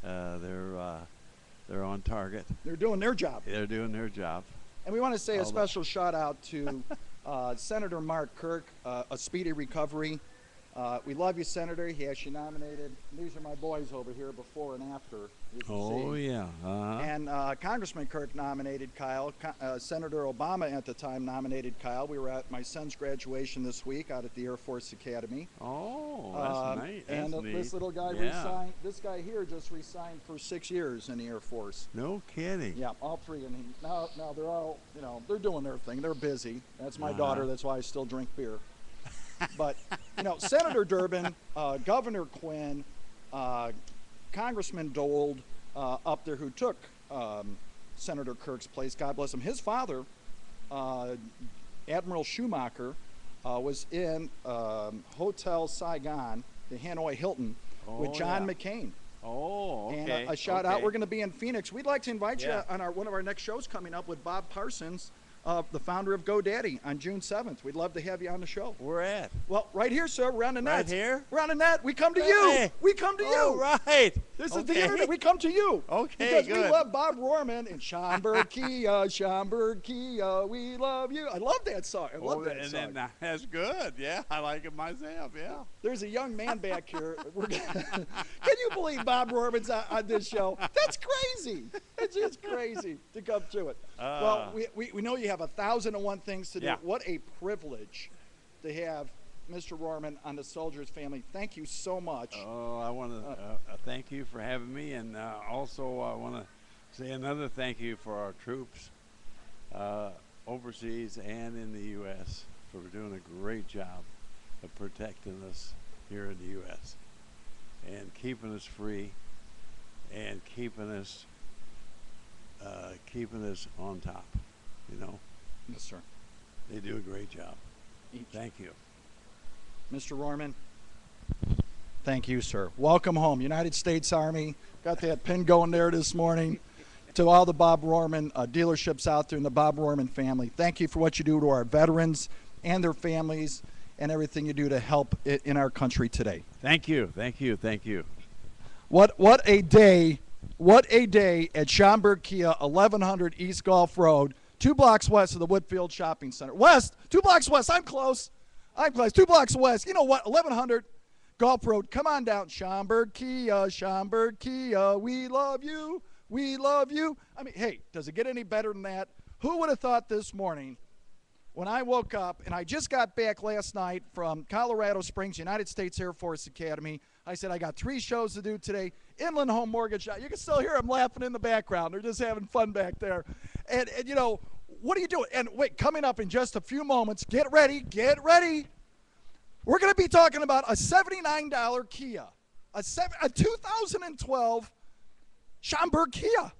they're on target. They're doing their job. They're doing their job. And we want to say a All the- special shout out to Senator Mark Kirk, a speedy recovery. We love you, Senator. He actually nominated, these are my boys over here before and after. You can Oh see. yeah. And Congressman Kirk nominated Kyle. Senator Obama at the time nominated Kyle. We were at my son's graduation this week out at the Air Force Academy. Oh, that's nice. And That's this neat. little guy Yeah. resigned. This guy here just resigned for 6 years in the Air Force. No kidding. Yeah, all 3. And now they're all, they're doing their thing. They're busy. That's my Uh-huh. daughter. That's why I still drink beer. But, Senator Durbin, Governor Quinn, Congressman Dold up there who took Senator Kirk's place, God bless him. His father, Admiral Schumacher, was in Hotel Saigon, the Hanoi Hilton, with Oh, John yeah. McCain. Oh, okay. And a shout out. okay. We're going to be in Phoenix. We'd like to invite Yeah. you on one of our next shows coming up with Bob Parsons, the founder of GoDaddy, on June 7th. We'd love to have you on the show. We're at. Well, right here, sir. We're on the net. Right here? We're on the net. We come to Hey. you. We come to Oh, you. right. This is Okay. the internet. We come to you. Okay, Because we good. love Bob Rohrman and Schaumburg, Kia, Schaumburg, Kia. We love you. I love that song. I love that and song. then that's good. Yeah, I like it myself. Yeah. There's a young man back here. Can you believe Bob Rohrman's on this show? That's crazy. It's just crazy to come to it. Well, we know you have 1,001 things to do. Yeah. What a privilege to have Mr. Rohrman on the Soldiers Family. Thank you so much. Oh, I want to thank you for having me, and also I want to say another thank you for our troops overseas and in the U.S. for doing a great job of protecting us here in the U.S. and keeping us free and keeping us on top. You know, Yes, sir. they do a great job. Each. Thank you. Mr. Rohrman, thank you, sir. Welcome home, United States Army. Got that pin going there this morning. To all the Bob Rohrman dealerships out there and the Bob Rohrman family, thank you for what you do to our veterans and their families and everything you do to help in our country today. Thank you. Thank you. Thank you. What a day. What a day at Schaumburg Kia, 1100 East Gulf Road, 2 blocks west of the Woodfield Shopping Center. West, 2 blocks west. I'm close. 2 blocks west. You know what? 1100 Gulf Road. Come on down. Schaumburg Kia, Schaumburg Kia. We love you. We love you. I mean, hey, does it get any better than that? Who would have thought this morning when I woke up, and I just got back last night from Colorado Springs, United States Air Force Academy. I said, I got 3 shows to do today. Inland Home Mortgage. You can still hear them laughing in the background. They're just having fun back there. And you know, what are you doing? And wait, coming up in just a few moments, get ready, get ready. We're going to be talking about a $79 Kia, a 2012 Schaumburg Kia.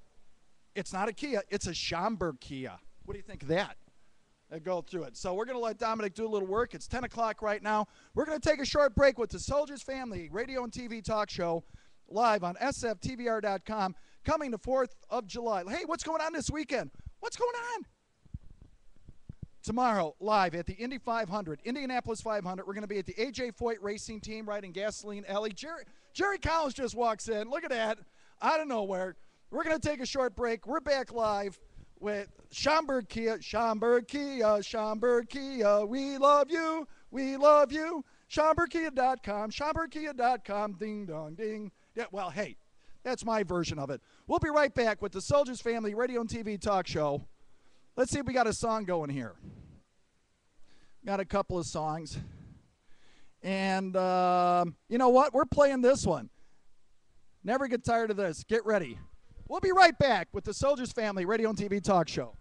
It's not a Kia, it's a Schaumburg Kia. What do you think of that? Go through it. So we're going to let Dominic do a little work. It's 10 o'clock right now. We're going to take a short break with the Soldiers Family radio and TV talk show live on SFTVR.com coming the 4th of July. Hey, what's going on this weekend? What's going on? Tomorrow, live at the Indy 500, Indianapolis 500, we're going to be at the A.J. Foyt Racing Team riding Gasoline Alley. Jerry Collins just walks in. Look at that. Out of nowhere. We're going to take a short break. We're back live with Schaumburg Kia, Schaumburg Kia, Schaumburg Kia. We love you. We love you. SchaumburgKia.com, SchaumburgKia.com. Ding, dong, ding. Yeah, well, hey, that's my version of it. We'll be right back with the Soldiers Family radio and TV talk show. Let's see if we got a song going here. Got a couple of songs. And you know what? We're playing this one. Never get tired of this. Get ready. We'll be right back with the Soldiers Family radio and TV talk show.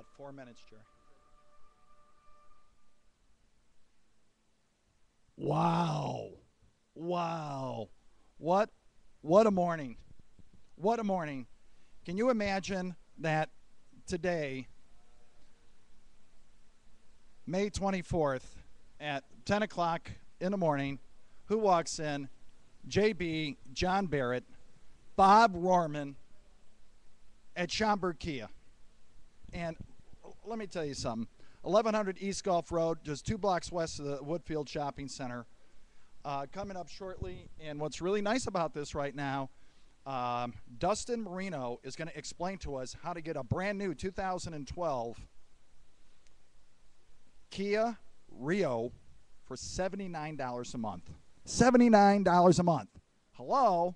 about 4 minutes, Jerry. Wow. Wow. What a morning. What a morning. Can you imagine that today, May 24th at 10 o'clock in the morning, who walks in? JB, John Barrett, Bob Rohrman at Schaumburg Kia. And let me tell you something. 1100 East Gulf Road, just 2 blocks west of the Woodfield Shopping Center. Coming up shortly. And what's really nice about this right now, Dustin Marino is going to explain to us how to get a brand new 2012 Kia Rio for $79 a month. $79 a month. Hello?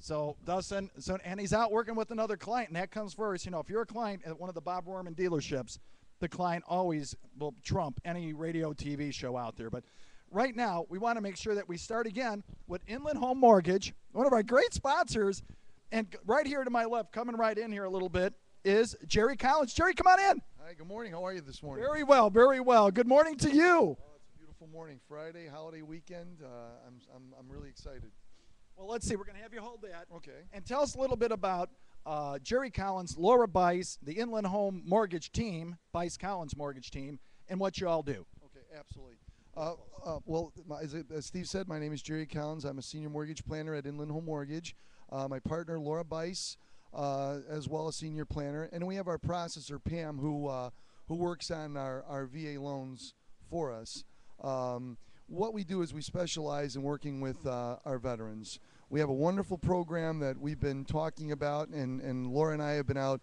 So Dustin, and he's out working with another client, and that comes first. You know, if you're a client at one of the Bob Rohrman dealerships, the client always will trump any radio TV show out there. But right now, we want to make sure that we start again with Inland Home Mortgage, one of our great sponsors. And right here to my left, coming right in here a little bit, is Jerry Collins. Jerry, come on in. Hi, good morning. How are you this morning? Very well, very well. Good morning to you. Oh, it's a beautiful morning. Friday, holiday weekend. I'm really excited. Well, let's see. We're going to have you hold that. Okay. And tell us a little bit about Jerry Collins, Laura Bice, the Inland Home Mortgage team, Bice Collins Mortgage team, and what you all do. Okay, absolutely. Well, as Steve said, my name is Jerry Collins. I'm a senior mortgage planner at Inland Home Mortgage. My partner, Laura Bice, as well as senior planner. And we have our processor, Pam, who works on our VA loans for us. What we do is we specialize in working with our veterans. We have a wonderful program that we've been talking about, and Laura and I have been out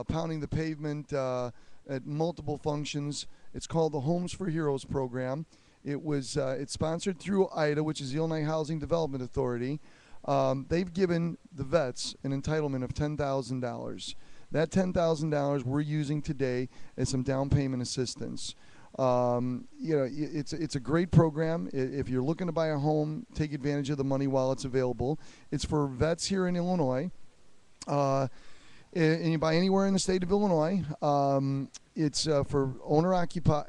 pounding the pavement at multiple functions. It's called the Homes for Heroes program. It's sponsored through IDA, which is the Illinois Housing Development Authority. They've given the vets an entitlement of $10,000. That $10,000 we're using today as some down payment assistance. It's a great program. If you're looking to buy a home, take advantage of the money while it's available. It's for vets here in Illinois. And you buy anywhere in the state of Illinois. It's for owner-occupied.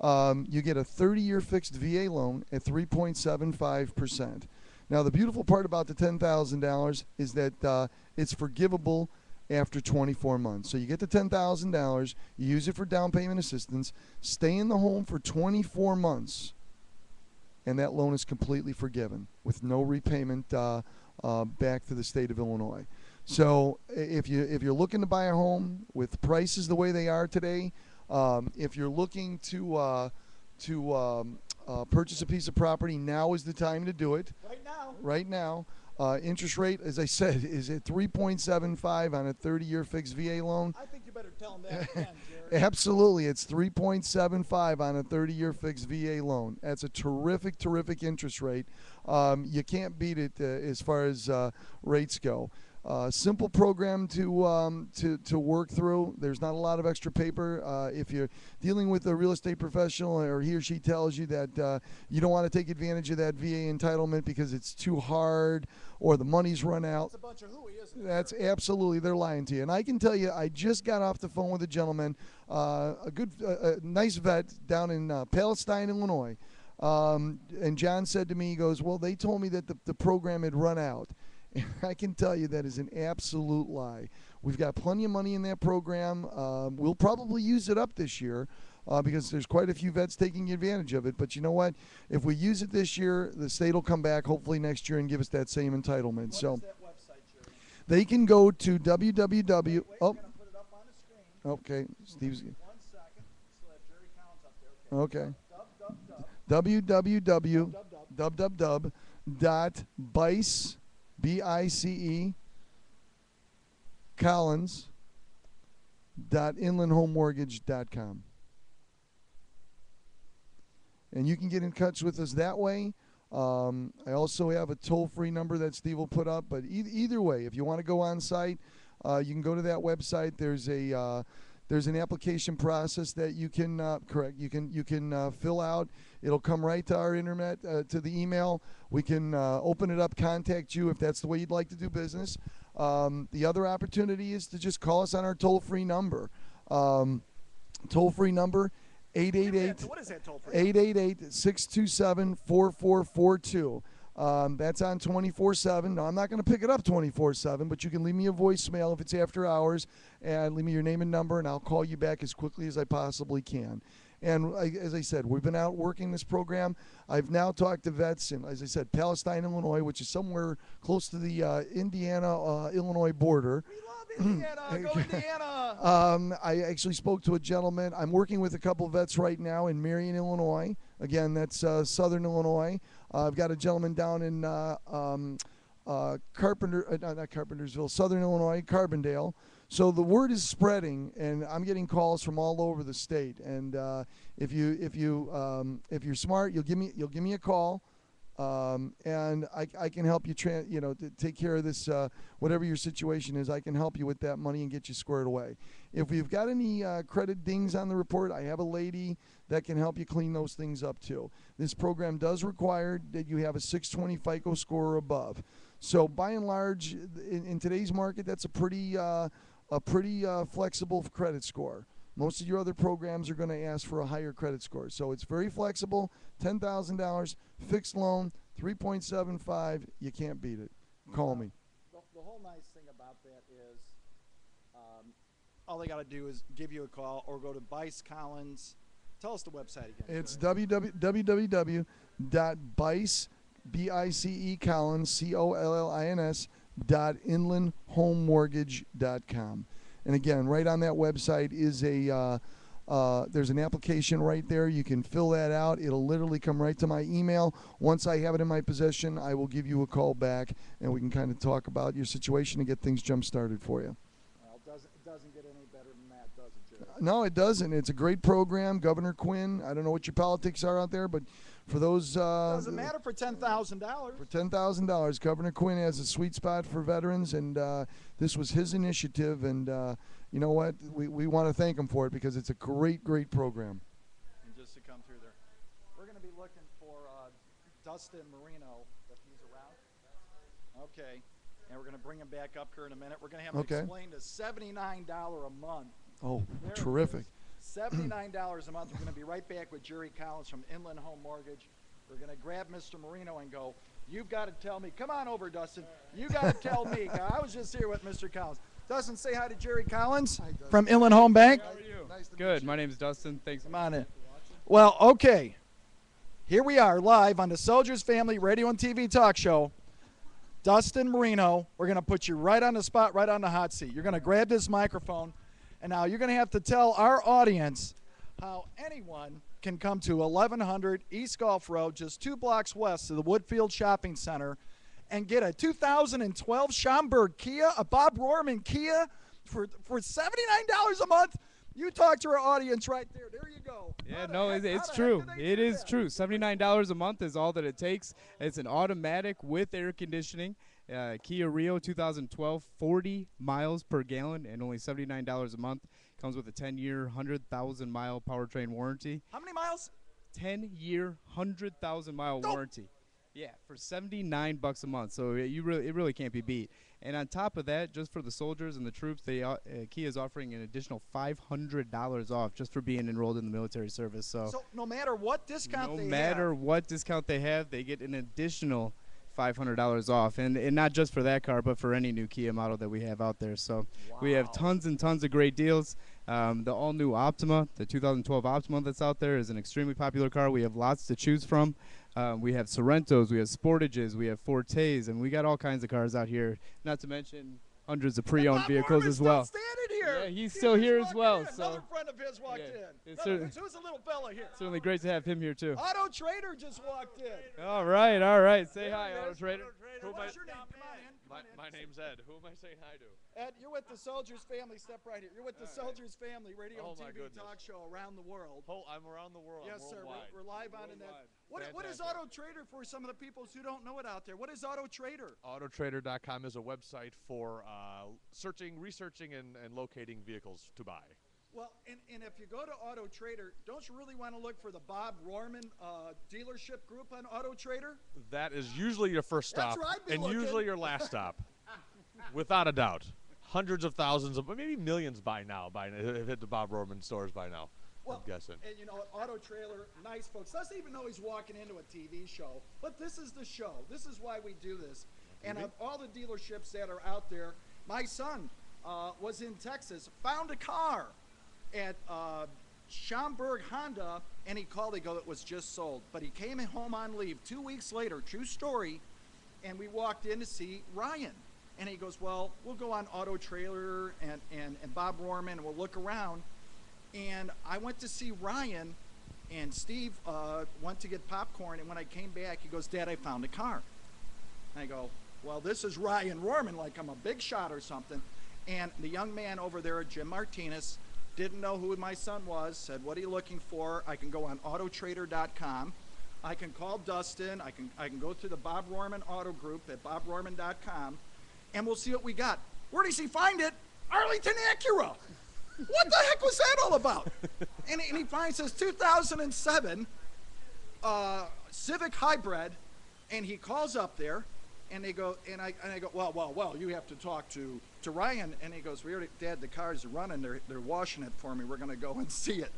You get a 30-year fixed VA loan at 3.75%. Now, the beautiful part about the $10,000 is that it's forgivable after 24 months. So you get the $10,000, you use it for down payment assistance, stay in the home for 24 months, and that loan is completely forgiven with no repayment back to the state of Illinois. So if you're looking to buy a home with prices the way they are today, if you're looking to purchase a piece of property, now is the time to do it. Right now. Interest rate, as I said, is at 3.75 on a 30-year fixed VA loan. I think you better tell them that again, Jerry. Absolutely. It's 3.75 on a 30-year fixed VA loan. That's a terrific, terrific interest rate. You can't beat it as far as rates go. Simple program to work through. There's not a lot of extra paper. If you're dealing with a real estate professional or he or she tells you that you don't want to take advantage of that VA entitlement because it's too hard or the money's run out. That's a bunch of hooey, isn't it? That's absolutely, they're lying to you. And I can tell you, I just got off the phone with a gentleman, a nice vet down in Palestine, Illinois. And John said to me, he goes, well, they told me that the program had run out. And I can tell you that is an absolute lie. We've got plenty of money in that program. We'll probably use it up this year because there's quite a few vets taking advantage of it. But you know what? If we use it this year, the state will come back hopefully next year and give us that same entitlement. What so is that website, Jerry? they can go to www. Wait, Oh, we're going to put it up on the screen. okay. Steve's. 1 second. Still have Jerry Collins up there. Okay. Dub. www.bice, B-I-C-E, Collins.inlandhomemortgage.com. And you can get in touch with us that way. I also have a toll-free number that Steve will put up. But either way, if you want to go on site, you can go to that website. There's There's an application process that you can correct. You can fill out. It'll come right to our internet to the email. We can open it up, contact you if that's the way you'd like to do business. The other opportunity is to just call us on our toll-free number. Toll-free number 888. What is that toll free? 888-627-4442. That's on 24/7. No, I'm not going to pick it up 24/7, but you can leave me a voicemail if it's after hours, and leave me your name and number, and I'll call you back as quickly as I possibly can. And as I said, we've been out working this program. I've now talked to vets in, as I said, Palestine, Illinois, which is somewhere close to the Indiana-Illinois border. We love Indiana. Go Indiana. I actually spoke to a gentleman. I'm working with a couple of vets right now in Marion, Illinois. Again, that's southern Illinois. I've got a gentleman down in not Carpentersville, southern Illinois, Carbondale. So the word is spreading, and I'm getting calls from all over the state. And if you're smart, you'll give me a call, and I can help you to take care of this, whatever your situation is. I can help you with that money and get you squared away. If we've got any credit dings on the report, I have a lady that can help you clean those things up too. This program does require that you have a 620 FICO score or above. So by and large, in today's market, that's a pretty flexible credit score. Most of your other programs are going to ask for a higher credit score. So it's very flexible, $10,000, fixed loan, 3.75. You can't beat it. Call me. The whole nice thing about that is all they got to do is give you a call or go to Bice Collins. Tell us the website again. It's www.bice, B-I-C-E Collins, Collins, .inlandhomemortgage.com. And again, right on that website is there's an application right there. You can fill that out. It'll literally come right to my email. Once I have it in my possession, I will give you a call back, and we can kind of talk about your situation and get things jump-started for you. Well, it doesn't get any better than that, does it, Jerry? No, it doesn't. It's a great program. Governor Quinn, I don't know what your politics are out there, but for those doesn't matter for $10,000. For $10,000, Governor Quinn has a sweet spot for veterans, and this was his initiative. And you know what? We want to thank him for it because it's a great program. And just to come through there, we're going to be looking for Dustin Marino if he's around. Okay, and we're going to bring him back up here in a minute. We're going to have him explain the $79 a month. Oh, there terrific. $79 a month. We're going to be right back with Jerry Collins from Inland Home Mortgage. We're going to grab Mr. Marino and go, you've got to tell me. Come on over, Dustin. You got to tell me. I was just here with Mr. Collins. Dustin, say hi to Jerry Collins from Inland Home Bank. How are you? Nice to Good. meet you. My name's Dustin. Thanks. Come on in. Well, okay. Here we are live on the Soldiers Family Radio and TV Talk Show. Dustin Marino, we're going to put you right on the spot, right on the hot seat. You're going to grab this microphone. And now you're going to have to tell our audience how anyone can come to 1100 East Gulf Road, just 2 blocks west of the Woodfield Shopping Center, and get a 2012 Schaumburg Kia, a Bob Rohrman Kia, for $79 a month. You talk to our audience right there. There you go. Yeah, no, it's true. It is true. $79 a month is all that it takes. It's an automatic with air conditioning. Kia Rio 2012, 40 miles per gallon and only $79 a month. Comes with a 10-year, 100,000-mile powertrain warranty. How many miles? 10-year, 100,000-mile warranty. Yeah, for $79 a month. So it really can't be beat. And on top of that, just for the soldiers and the troops, Kia is offering an additional $500 off just for being enrolled in the military service. So no matter what discount what discount they have, they get an additional $500 off, and not just for that car, but for any new Kia model that we have out there. So we have tons and tons of great deals. The all-new Optima, the 2012 Optima that's out there, is an extremely popular car. We have lots to choose from. We have Sorrentos, we have Sportages, we have Fortes, and we got all kinds of cars out here, not to mention hundreds of pre-owned vehicles as well. Yeah, he's still here as well. So another friend of his walked in. Who's a little fella here? Certainly great to have him here too. Auto Trader just walked in. All right. Say hi, Auto Trader. What's your name? Come on in. My name's Ed. Who am I saying hi to? Ed, you're with the Soldiers Family. Step right here. You're with the Soldiers Family Radio and TV Talk Show around the world. Oh, I'm around the world. Yes, sir. Worldwide. We're live on the net. What is Auto Trader for some of the people who don't know it out there? What is Auto Trader? Autotrader.com is a website for researching, and locating vehicles to buy. Well, and if you go to Auto Trader, don't you really want to look for the Bob Rohrman dealership group on Auto Trader? That is usually your first That's stop, where I'd be and looking. usually your last stop, without a doubt. Hundreds of thousands of, maybe millions by now. Have hit the Bob Rohrman stores by now. Well, I'm guessing. And you know, Auto Trailer, nice folks. Doesn't even know he's walking into a TV show, but this is the show. This is why we do this. And of all the dealerships that are out there, my son was in Texas, found a car at Schaumburg Honda, and he called. They go, it was just sold. But he came home on leave 2 weeks later, true story, and we walked in to see Ryan. And he goes, well, we'll go on Auto Trailer and Bob Rohrman, and we'll look around. And I went to see Ryan, and Steve went to get popcorn, and when I came back, he goes, Dad, I found a car. And I go, well, this is Ryan Rohrman, like I'm a big shot or something. And the young man over there, Jim Martinez, didn't know who my son was, said, what are you looking for? I can go on autotrader.com. I can call Dustin. I can go to the Bob Rohrman Auto Group at bobrohrman.com, and we'll see what we got. Where does he find it? Arlington Acura. What the heck was that all about? And he finds this 2007 Civic Hybrid, and he calls up there, and they go, and I go, well, you have to talk to Ryan. And he goes, we already, Dad, the car's running. They're washing it for me. We're going to go and see it.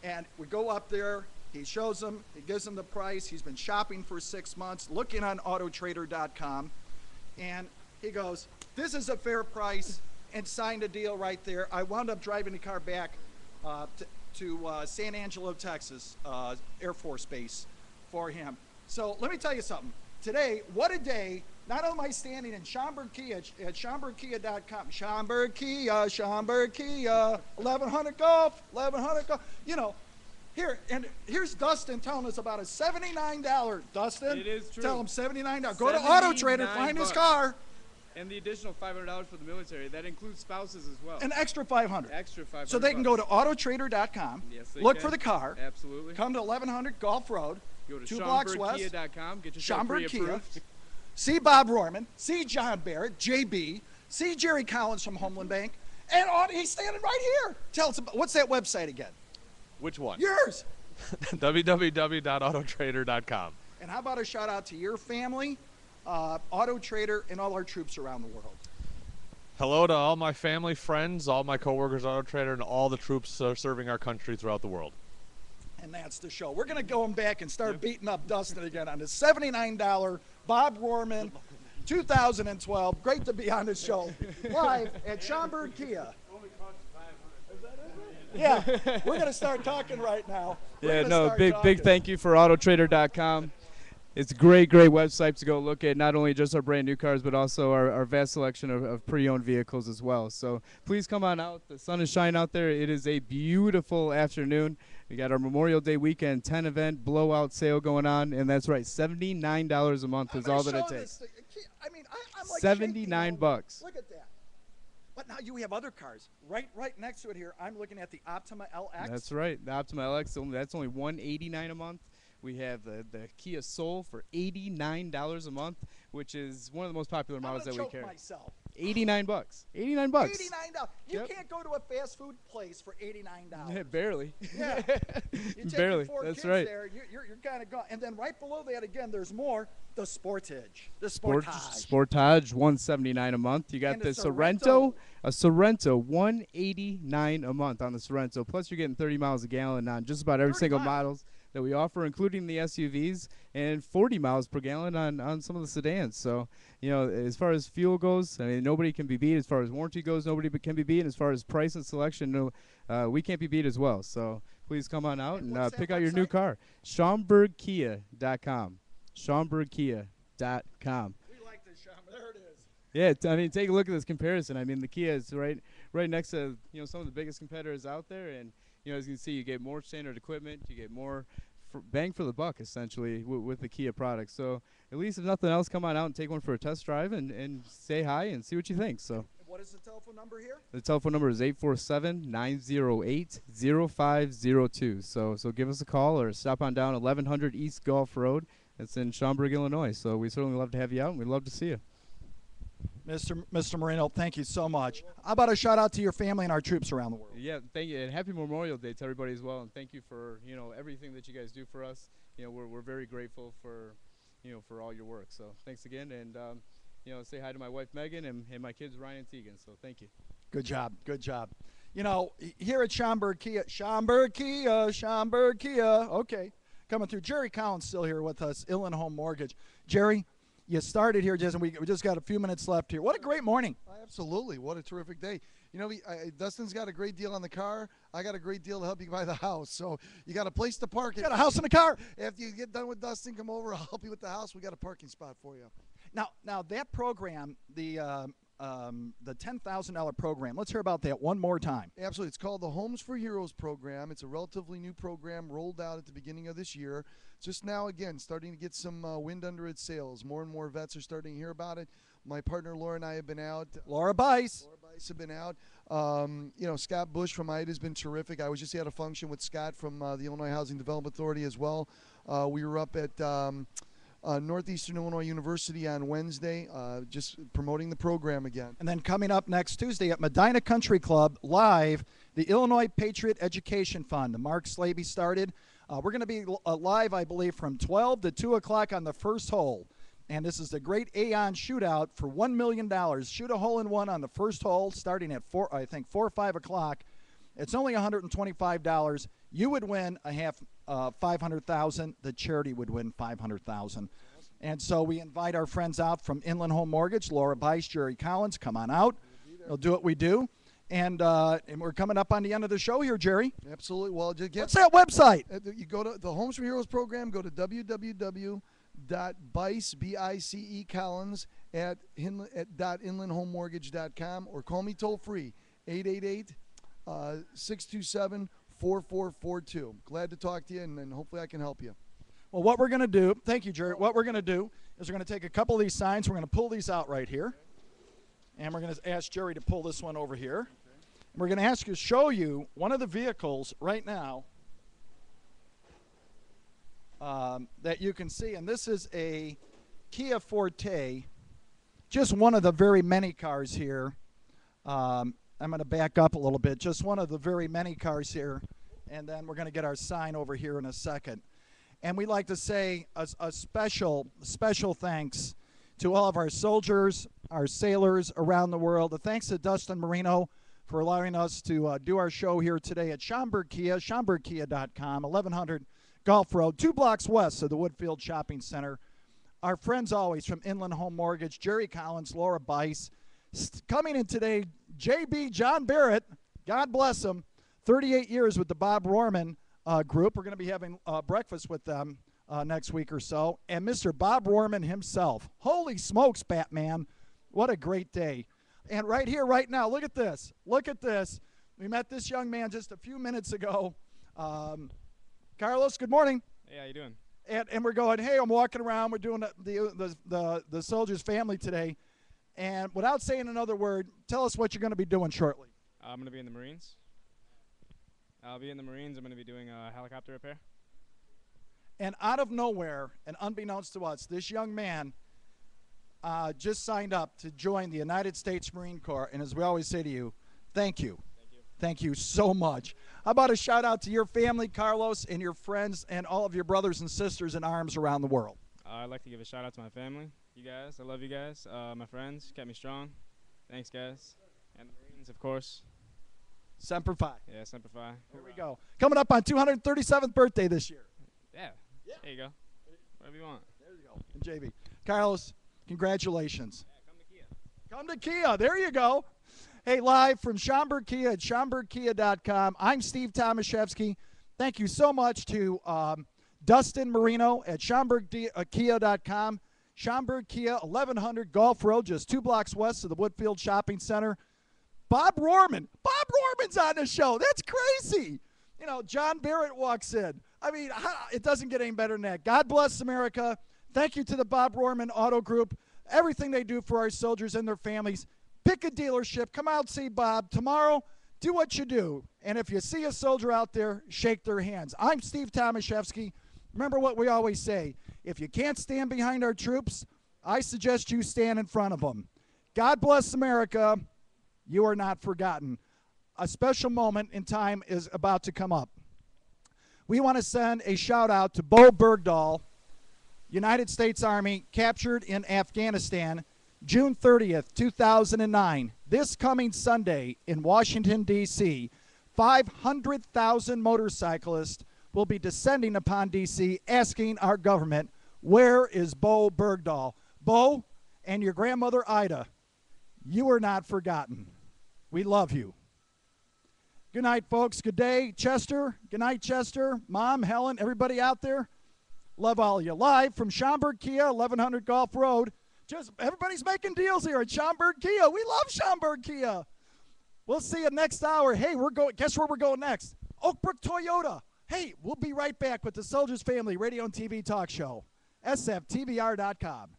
And we go up there. He shows him. He gives him the price. He's been shopping for 6 months, looking on autotrader.com. And he goes, this is a fair price, and signed a deal right there. I wound up driving the car back to San Angelo, Texas, Air Force Base for him. So let me tell you something. Today, what a day. Not only am I standing in Schaumburg Kia at SchaumburgKia.com. Schaumburg Kia, 1100 Golf, 1100 Golf. You know, here's Dustin telling us about a $79. Dustin, It is true. tell him $79. Go to Auto Trader, find his car. And the additional $500 for the military, that includes spouses as well. An extra $500. Extra $500. So they can go to autotrader.com, Yes, they look can. for the car, Absolutely. come to 1100 Golf Road, Go to 2 blocks west, SchaumburgKia.com, get your Schaumburg Kia, pre-approved. see Bob Rohrman, see John Barrett, JB, see Jerry Collins from Homeland Bank, and he's standing right here. Tell us about, what's that website again? Which one? Yours. www.autotrader.com. And how about a shout out to your family, Auto Trader, and all our troops around the world. Hello to all my family, friends, all my coworkers, Auto Trader, and all the troops serving our country throughout the world. And that's the show. We're going to go back and start beating up Dustin again on the $79 Bob Rohrman 2012. Great to be on the show live at Schaumburg Kia. Yeah, we're going to start talking right now. Yeah, no, big thank you for autotrader.com. It's a great website to go look at, not only just our brand new cars, but also our vast selection of pre-owned vehicles as well. So please come on out. The sun is shining out there. It is a beautiful afternoon. We got our Memorial Day weekend 10 event blowout sale going on, and that's right, $79 a month is all that it takes. I mean, I'm like 79 bucks. Look at that. But now you have other cars right next to it here. I'm looking at the Optima LX. That's right. The Optima LX, that's only $189 a month. We have the Kia Soul for $89 a month, which is one of the most popular models that we carry. Myself. 89 bucks. 89 bucks. $89. You can't go to a fast food place for $89. Barely. Yeah. You take Barely. your 4 That's kids right. there, you're kind of gone. And then right below that again, there's more. The Sportage. The Sportage. Sportage, $179 a month. You got And the a Sorrento, a Sorrento, $189 a month on the Sorrento. Plus, you're getting 30 miles a gallon on just about every 30 single miles. models that we offer, including the SUVs, and 40 miles per gallon on some of the sedans. So, you know, as far as fuel goes, I mean, nobody can be beat. As far as warranty goes, nobody can be beat. And as far as price and selection, we can't be beat as well. So please come on out and what's pick that out your new website? car. SchaumburgKia.com. SchaumburgKia.com. We like this, Sean. There it is. Yeah, I mean, take a look at this comparison. I mean, the Kia is right next to, you know, some of the biggest competitors out there, and, you know, as you can see, you get more standard equipment, you get more bang for the buck, essentially, with the Kia product. So at least if nothing else, come on out and take one for a test drive and say hi and see what you think. So What is the telephone number here? the telephone number is 847-908-0502. So give us a call or stop on down 1100 East Gulf Road. It's in Schaumburg, Illinois. So we certainly love to have you out, and we'd love to see you. Mr. Marino, thank you so much. How about a shout out to your family and our troops around the world? Yeah, thank you, and happy Memorial Day to everybody as well. And thank you for everything that you guys do for us. We're very grateful for for all your work. So thanks again, and say hi to my wife Megan and my kids Ryan and Tegan. So thank you. Good job. Good job. Here at Schaumburg Kia, okay, coming through. Jerry Collins still here with us, Inland Home Mortgage. Jerry, you started here, Jason. We just got a few minutes left here. What a great morning. Absolutely. What a terrific day. Dustin's got a great deal on the car. I got a great deal to help you buy the house. So you got a place to park it. Got a house in the car. After you get done with Dustin, come over. I'll help you with the house. We got a parking spot for you. Now that program, the $10,000 program. Let's hear about that one more time. Absolutely. It's called the Homes for Heroes program. It's a relatively new program rolled out at the beginning of this year. Just now, again, starting to get some wind under its sails. More and more vets are starting to hear about it. My partner Laura and I have been out. Laura Bice have been out. Scott Bush from IDA has been terrific. I was just at a function with Scott from the Illinois Housing Development Authority as well. We were up at Northeastern Illinois University on Wednesday, just promoting the program again. And then coming up next Tuesday at Medina Country Club, live, the Illinois Patriot Education Fund. Mark Slaby started. We're going to be live, I believe, from 12 to 2 o'clock on the first hole. And this is the great Aeon shootout for $1 million. Shoot a hole in one on the first hole starting at 4 or 5 o'clock. It's only $125. You would win a half $500,000. The charity would win $500,000. And so we invite our friends out from Inland Home Mortgage, Laura Bice, Jerry Collins. Come on out. They'll do what we do. And we're coming up on the end of the show here, Jerry. Absolutely. Well, just what's that website? You go to the Homes for Heroes program. Go to www.bice, B-I-C-E, Collins at inlandhomemortgage.com, or call me toll free, 888-627-4442. Glad to talk to you, and hopefully I can help you. Well, what we're going to do, thank you, Jerry. What we're going to do is we're going to take a couple of these signs. We're going to pull these out right here. And we're going to ask Jerry to pull this one over here. And we're going to ask you to show you one of the vehicles right now that you can see. And this is a Kia Forte, just one of the very many cars here. I'm going to back up a little bit. Just one of the very many cars here. And then we're going to get our sign over here in a second. And we'd like to say a special thanks to all of our soldiers, our sailors around the world. A thanks to Dustin Marino for allowing us to do our show here today at Schaumburg Kia, SchaumburgKia.com, 1100 Gulf Road, 2 blocks west of the Woodfield Shopping Center. Our friends always from Inland Home Mortgage, Jerry Collins, Laura Bice. Coming in today, JB John Barrett, God bless him, 38 years with the Bob Rohrman group. We're going to be having breakfast with them next week or so. And Mr. Bob Rohrman himself. Holy smokes, Batman. What a great day. And right here, right now, look at this. Look at this. We met this young man just a few minutes ago. Carlos, good morning. Hey, how you doing? And we're going, hey, I'm walking around. We're doing the Soldiers family today. And without saying another word, tell us what you're going to be doing shortly. I'm going to be in the Marines. I'll be in the Marines. I'm going to be doing helicopter repair. And out of nowhere, and unbeknownst to us, this young man just signed up to join the United States Marine Corps. And as we always say to you, thank you. Thank you. Thank you so much. How about a shout out to your family, Carlos, and your friends, and all of your brothers and sisters in arms around the world? I'd like to give a shout out to my family, you guys. I love you guys. My friends kept me strong. Thanks, guys. And the Marines, of course. Semper Fi. Yeah, Semper Fi. Here we go. Coming up on 237th birthday this year. Yeah. There you go. Whatever you want. There you go. And JV. Carlos, congratulations. Yeah, come to Kia. Come to Kia. There you go. Hey, live from Schaumburg Kia at SchaumburgKia.com. I'm Steve Tomaszewski. Thank you so much to Dustin Marino at SchaumburgKia.com. Schaumburg Kia, 1100 Gulf Road, just 2 blocks west of the Woodfield Shopping Center. Bob Rohrman. Bob Rohrman's on the show. That's crazy. You know, John Barrett walks in. I mean, it doesn't get any better than that. God bless America. Thank you to the Bob Rohrman Auto Group. Everything they do for our soldiers and their families. Pick a dealership. Come out and see Bob. Tomorrow, do what you do. And if you see a soldier out there, shake their hands. I'm Steve Tomaszewski. Remember what we always say. If you can't stand behind our troops, I suggest you stand in front of them. God bless America. You are not forgotten. A special moment in time is about to come up. We want to send a shout out to Bo Bergdahl, United States Army, captured in Afghanistan, June 30th, 2009. This coming Sunday in Washington, D.C., 500,000 motorcyclists will be descending upon D.C. asking our government, where is Bo Bergdahl? Bo and your grandmother Ida, you are not forgotten. We love you. Good night, folks. Good day, Chester. Good night, Chester. Mom, Helen, everybody out there. Love all of you. Live from Schaumburg Kia, 1100 Gulf Road. Just everybody's making deals here at Schaumburg Kia. We love Schaumburg Kia. We'll see you next hour. Hey, guess where we're going next? Oak Brook Toyota. Hey, we'll be right back with the Soldiers Family Radio and TV Talk Show. SFTVR.com.